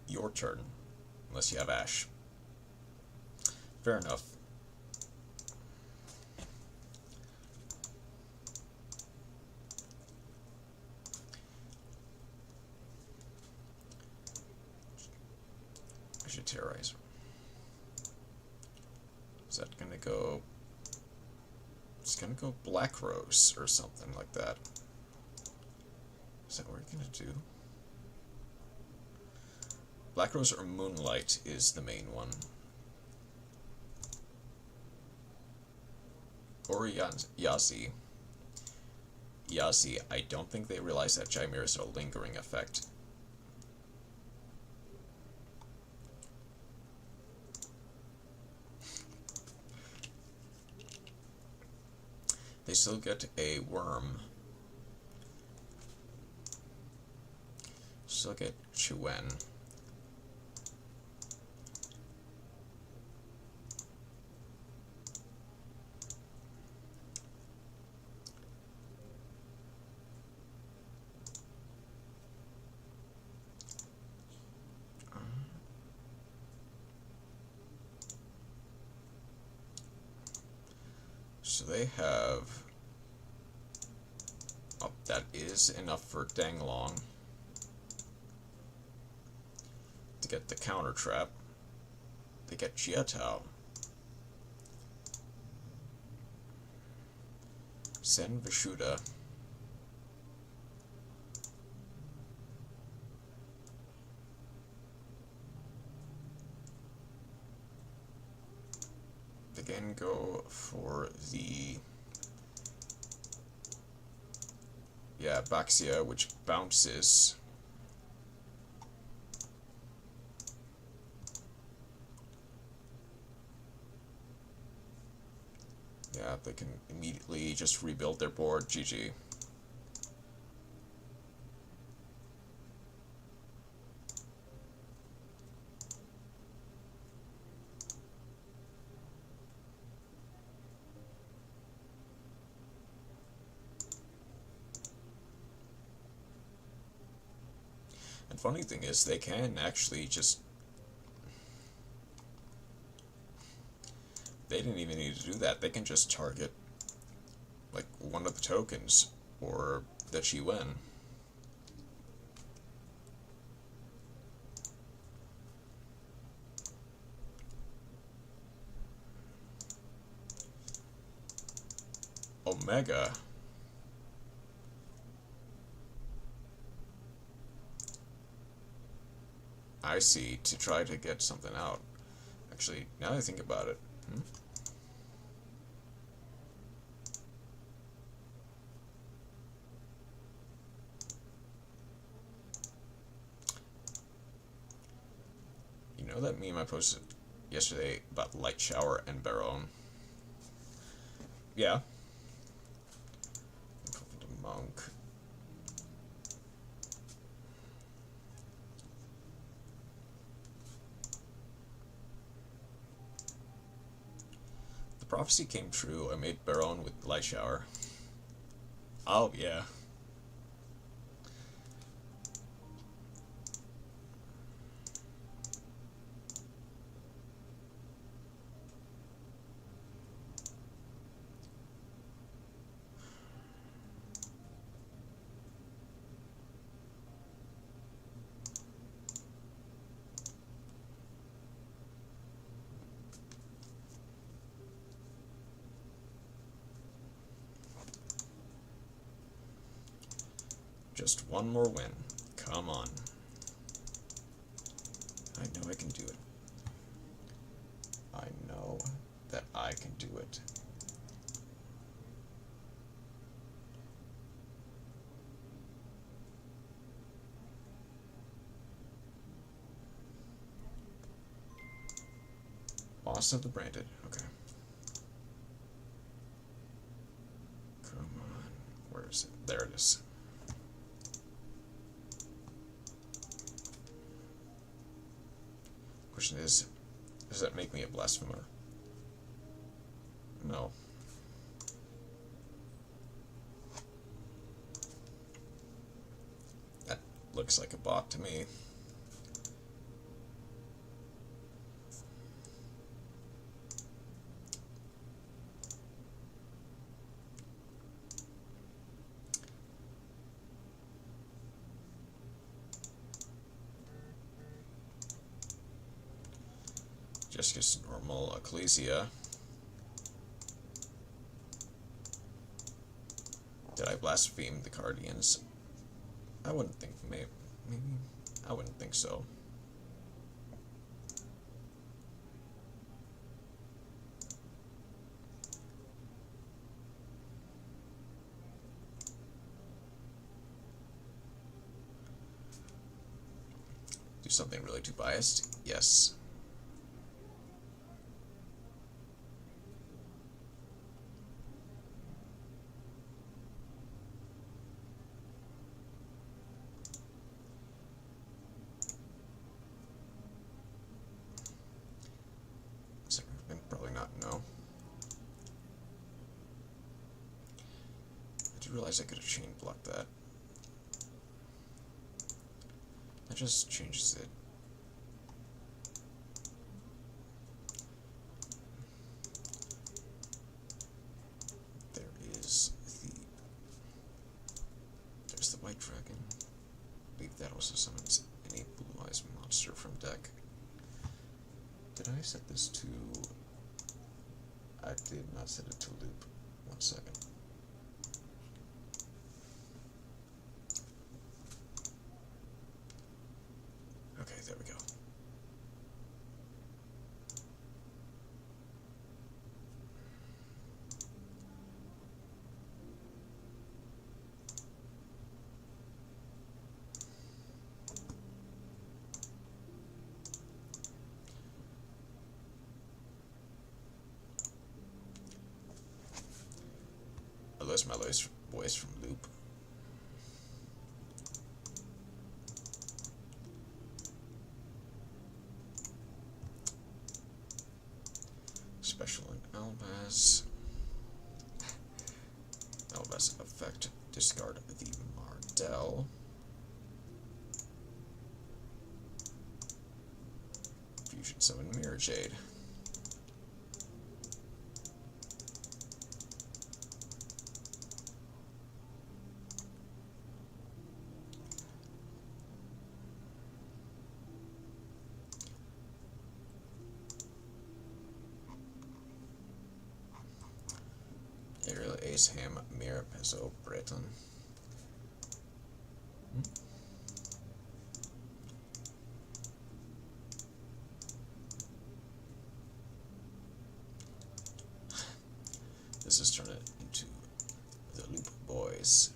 Your turn, unless you have Ash. Fair enough. I should terrorize her. Is that gonna go? It's gonna go Black Rose or something like that. Is that what we're gonna do? Black Rose or Moonlight is the main one. Or Yazi. Yazi, I don't think they realize that Jaimir is a lingering effect. They still get a worm. Still get Chuen. So they have... Oh, that is enough for Danglong to get the counter trap. They get Jiatao. Sen Vishuda. Again, go for the Baxia, which bounces. Yeah, they can immediately just rebuild their board. GG. And funny thing is, they can actually just they didn't even need to do that. They can just target, like, one of the tokens, or the Chi Wen. Omega. I see, to try to get something out. Actually, now that I think about it, you know that meme I posted yesterday about Light Shower and Baron? Yeah. Monk. The prophecy came true. I made Baron with Light Shower. Oh, yeah. Just one more win. Come on. I know I can do it. I know that I can do it. Boss of the Branded. Okay. Come on. Where is it? There it is. Question is, does that make me a blasphemer? No. That looks like a bot to me. Just normal Ecclesia. Did I blaspheme the Guardians? I wouldn't think, maybe. I wouldn't think so. Do something really too biased? Yes. Probably not, no. I did realize I could have chain blocked that. That just changes it. There's the white dragon. I believe that also summons any blue eyes monster from deck. Did I set this to... I did not set it to loop. 1 second. Okay, there we go. I lost my voice from loop. Special in Albaz. Albaz effect. Discard the Mardell. Fusion summon Mirror Jade. Lees hem meer peso Breton. This is turning it into the loop, boys.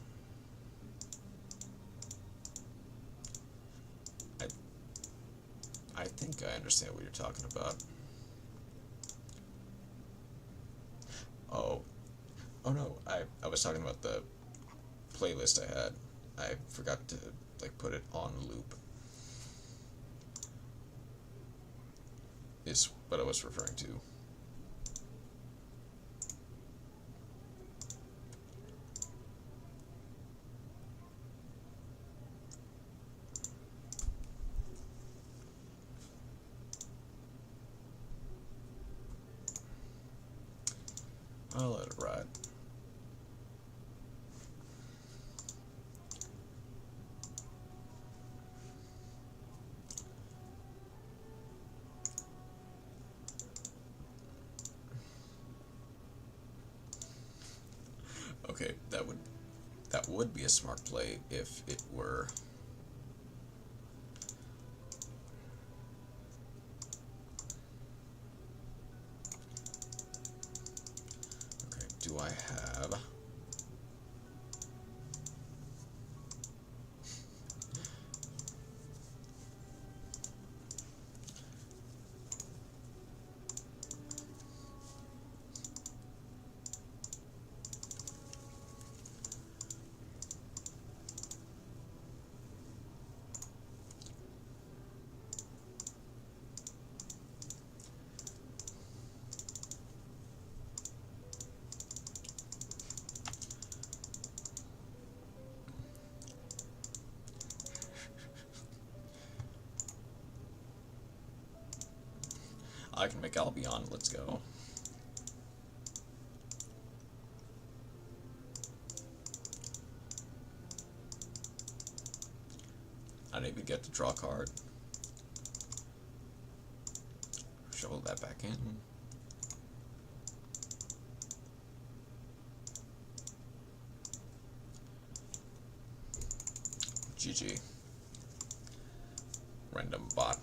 I think I understand what you're talking about. Oh no, I was talking about the playlist I had. I forgot to like put it on loop. Is what I was referring to. I'll let it ride. Okay, that would be a smart play if it were. Okay, do I have? I can make Albion, let's go. I didn't even get to draw a card. Shovel that back in. GG. Random bot.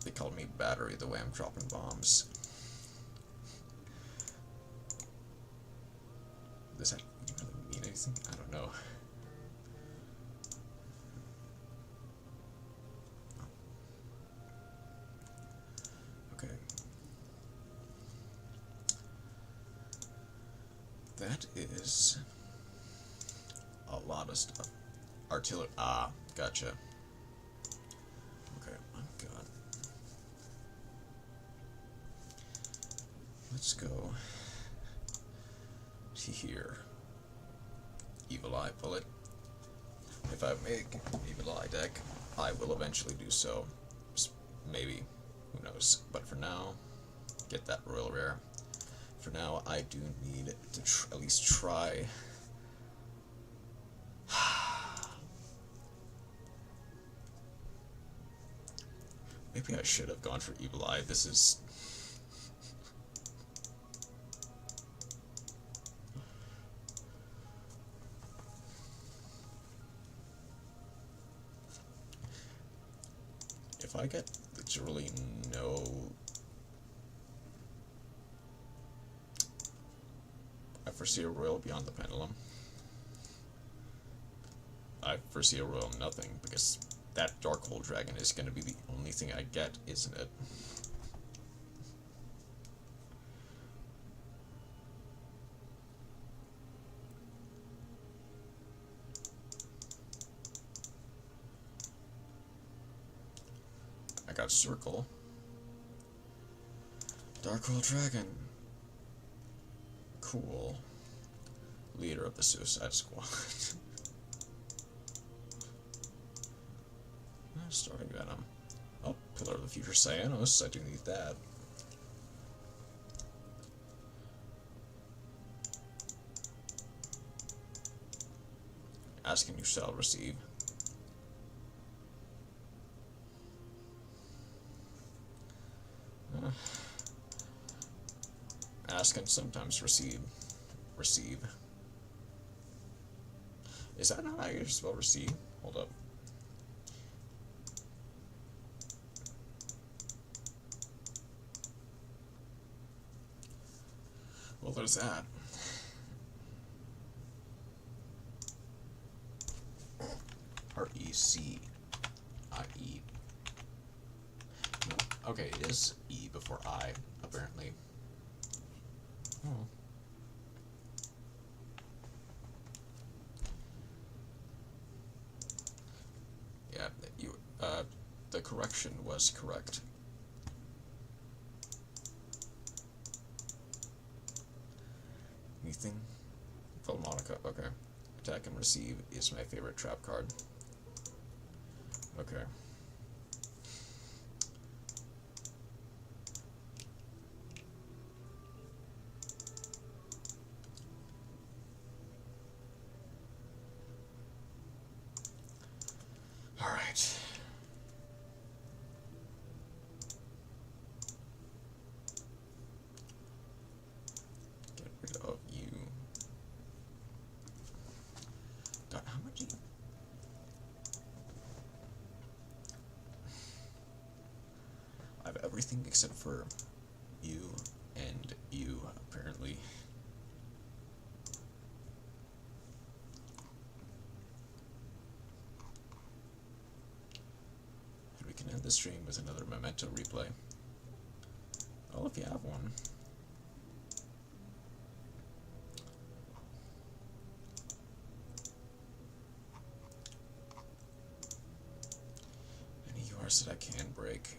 They called me battery the way I'm dropping bombs. Does that really mean anything? I don't know. Okay. That is a lot of stuff. Artillery. Ah, gotcha. Okay, I'm good. Let's go to here. Evil Eye Bullet. If I make Evil Eye deck, I will eventually do so. Maybe. Who knows? But for now, get that Royal Rare. For now, I do need to at least try. Maybe I should have gone for Evil Eye. This is... If I get literally no... I foresee a Royal Beyond the Pendulum. I foresee a Royal Nothing, because that Dark Hole Dragon is going to be the only thing I get, isn't it? I got Circle. Dark Hole Dragon. Cool. Leader of the Suicide Squad. Starting Venom. Oh, Pillar of the Future Cyanos. I do need that. Ask and you shall receive. Ask and sometimes receive. Receive. Is that not how you spell receive? Hold up. Well, there's that. R-E-C-I-E. No, okay, it is E before I, apparently. Oh. Yeah, the correction was correct. Anything? Philharmonica, okay. Attack and receive is my favorite trap card. Okay. Alright. Get rid of you. God, how much do you... I have everything except for you and you, apparently. And we can end the stream with another memento replay. Well, if you have one. Any URs that I can break.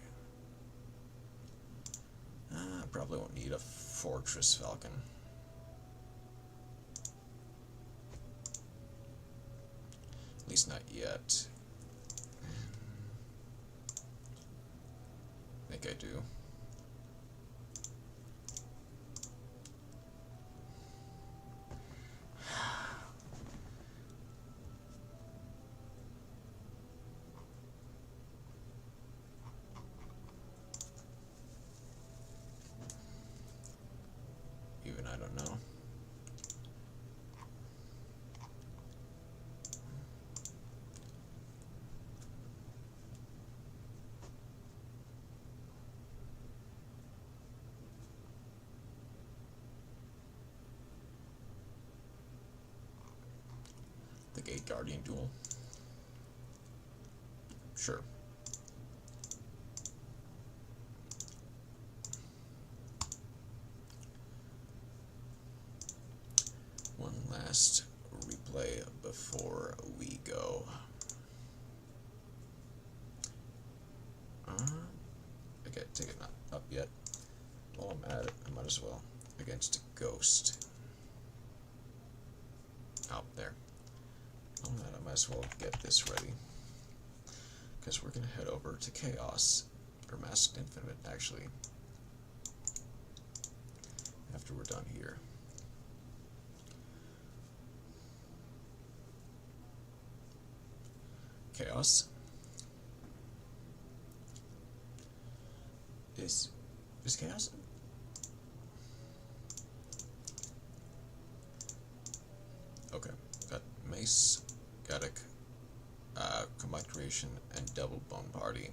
I probably won't need a Fortress Falcon. At least not yet. I think I do. Even I don't know. The Gate Guardian Duel. Sure. One last replay before we go. Okay, take it not up yet. While I'm at it, I might as well. Against a ghost. Out there. Oh, I might as well get this ready. Because we're going to head over to Chaos. Or Masked Infinite, actually. After we're done here. Chaos. Is Chaos? Okay, got Mace, Gaddock, Combined Creation, and Double Bone Party.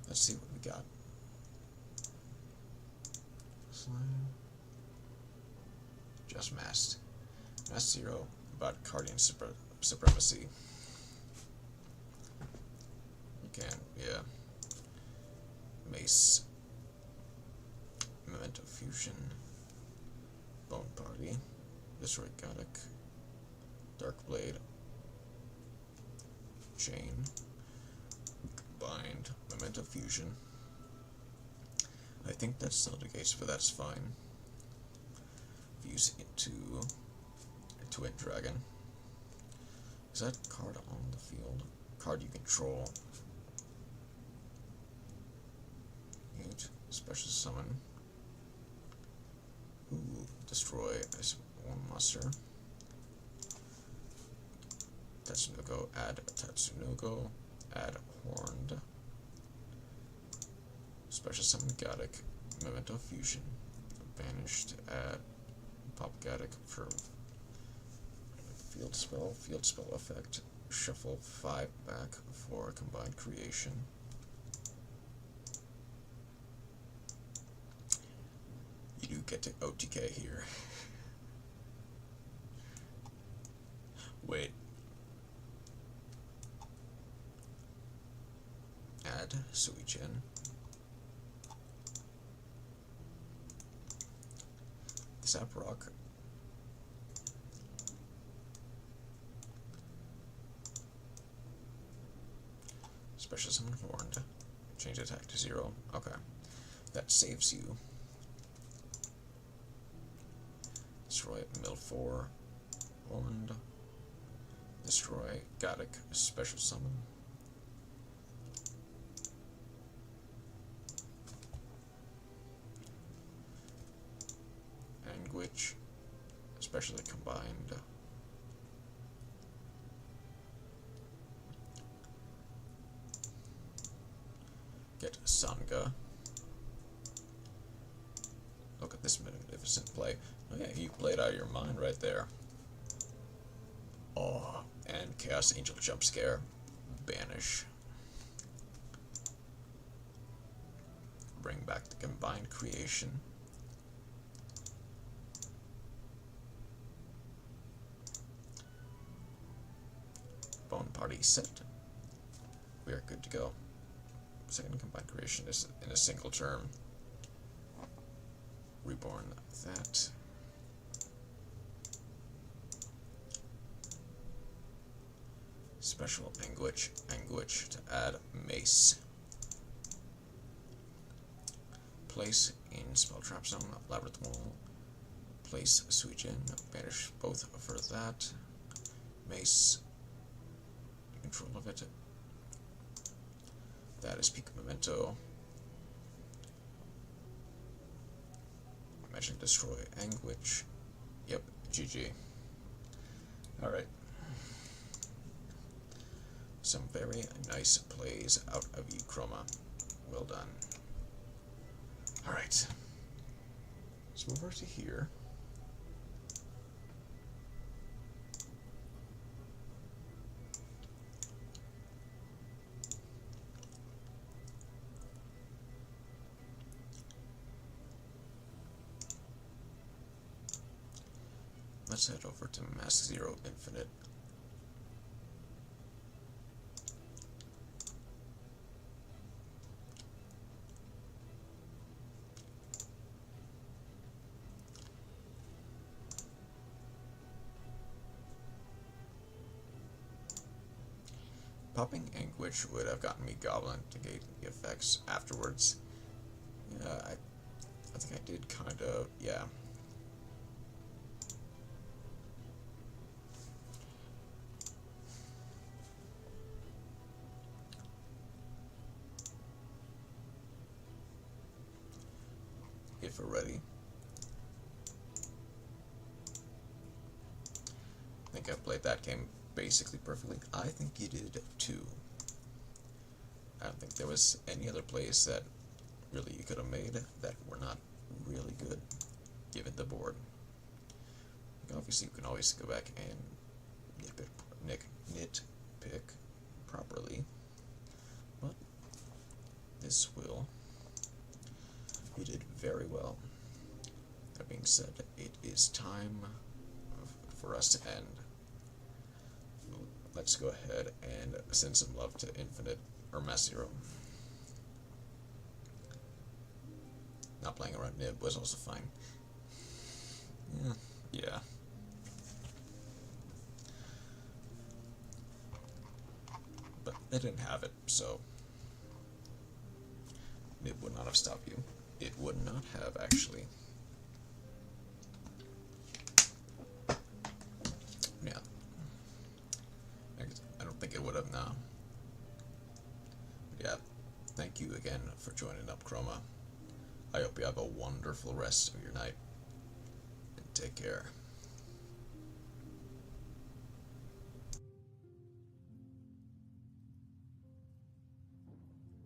Let's see what we got. Slime. Just Masked. Masked 0, about Guardian Supremacy. You can, yeah. Mace. Memento Fusion. Bone Party. Destroy Gaddock. Dark Blade. Chain. Combined. Memento Fusion. I think that's still the case, but that's fine. Fuse into Twin Dragon. Is that card on the field? Card you control. Mute. Special Summon. Ooh. Destroy one monster. Tatsunoko, add Tatsunoko, add horned, special summon Gaddock, Memento Fusion, banished, add pop Gaddock for field spell effect, shuffle 5 back for combined creation. You do get to OTK here. Wait. Add Suichen. Zap Rock. Special summon Horned. Change attack to 0. Okay. That saves you. Destroy Mill 4. Horned. Destroy Gaddock. Special summon. Anguish. Especially combined. Get Sanga. Look at this magnificent play. Oh yeah, you played out of your mind right there. Oh, and Chaos Angel Jump Scare. Banish. Bring back the combined creation. Bone Party set. We are good to go. Second combined creation is in a single turn. Reborn that. Special Anguish to add Mace. Place in Spell Trap Zone, Labyrinth Wall. Place Suichen, banish both for that. Mace. Control of it. That is Peak Memento. Magic Destroy Anguish. Yep, GG. Alright. Some very nice plays out of you, Chroma. Well done. Alright. Let's move over to here. Let's head over to Mask Zero Infinite. Popping Anguish would have gotten me Goblin to gate the effects afterwards. Yeah, I think I did kind of, yeah. If we're ready. I think I played that game basically perfectly. I think you did too. I don't think there was any other plays that really you could have made that were not really good given the board. Obviously you can always go back and nitpick properly, but this will. You did very well. That being said, it is time for us to end. Let's go ahead and send some love to Infinite, or Mass Zero. Not playing around Nib was also fine. Yeah. But they didn't have it, so Nib would not have stopped you. It would not have, actually. Yeah. I don't think it would have now. But yeah, thank you again for joining up, Chroma. I hope you have a wonderful rest of your night. And take care.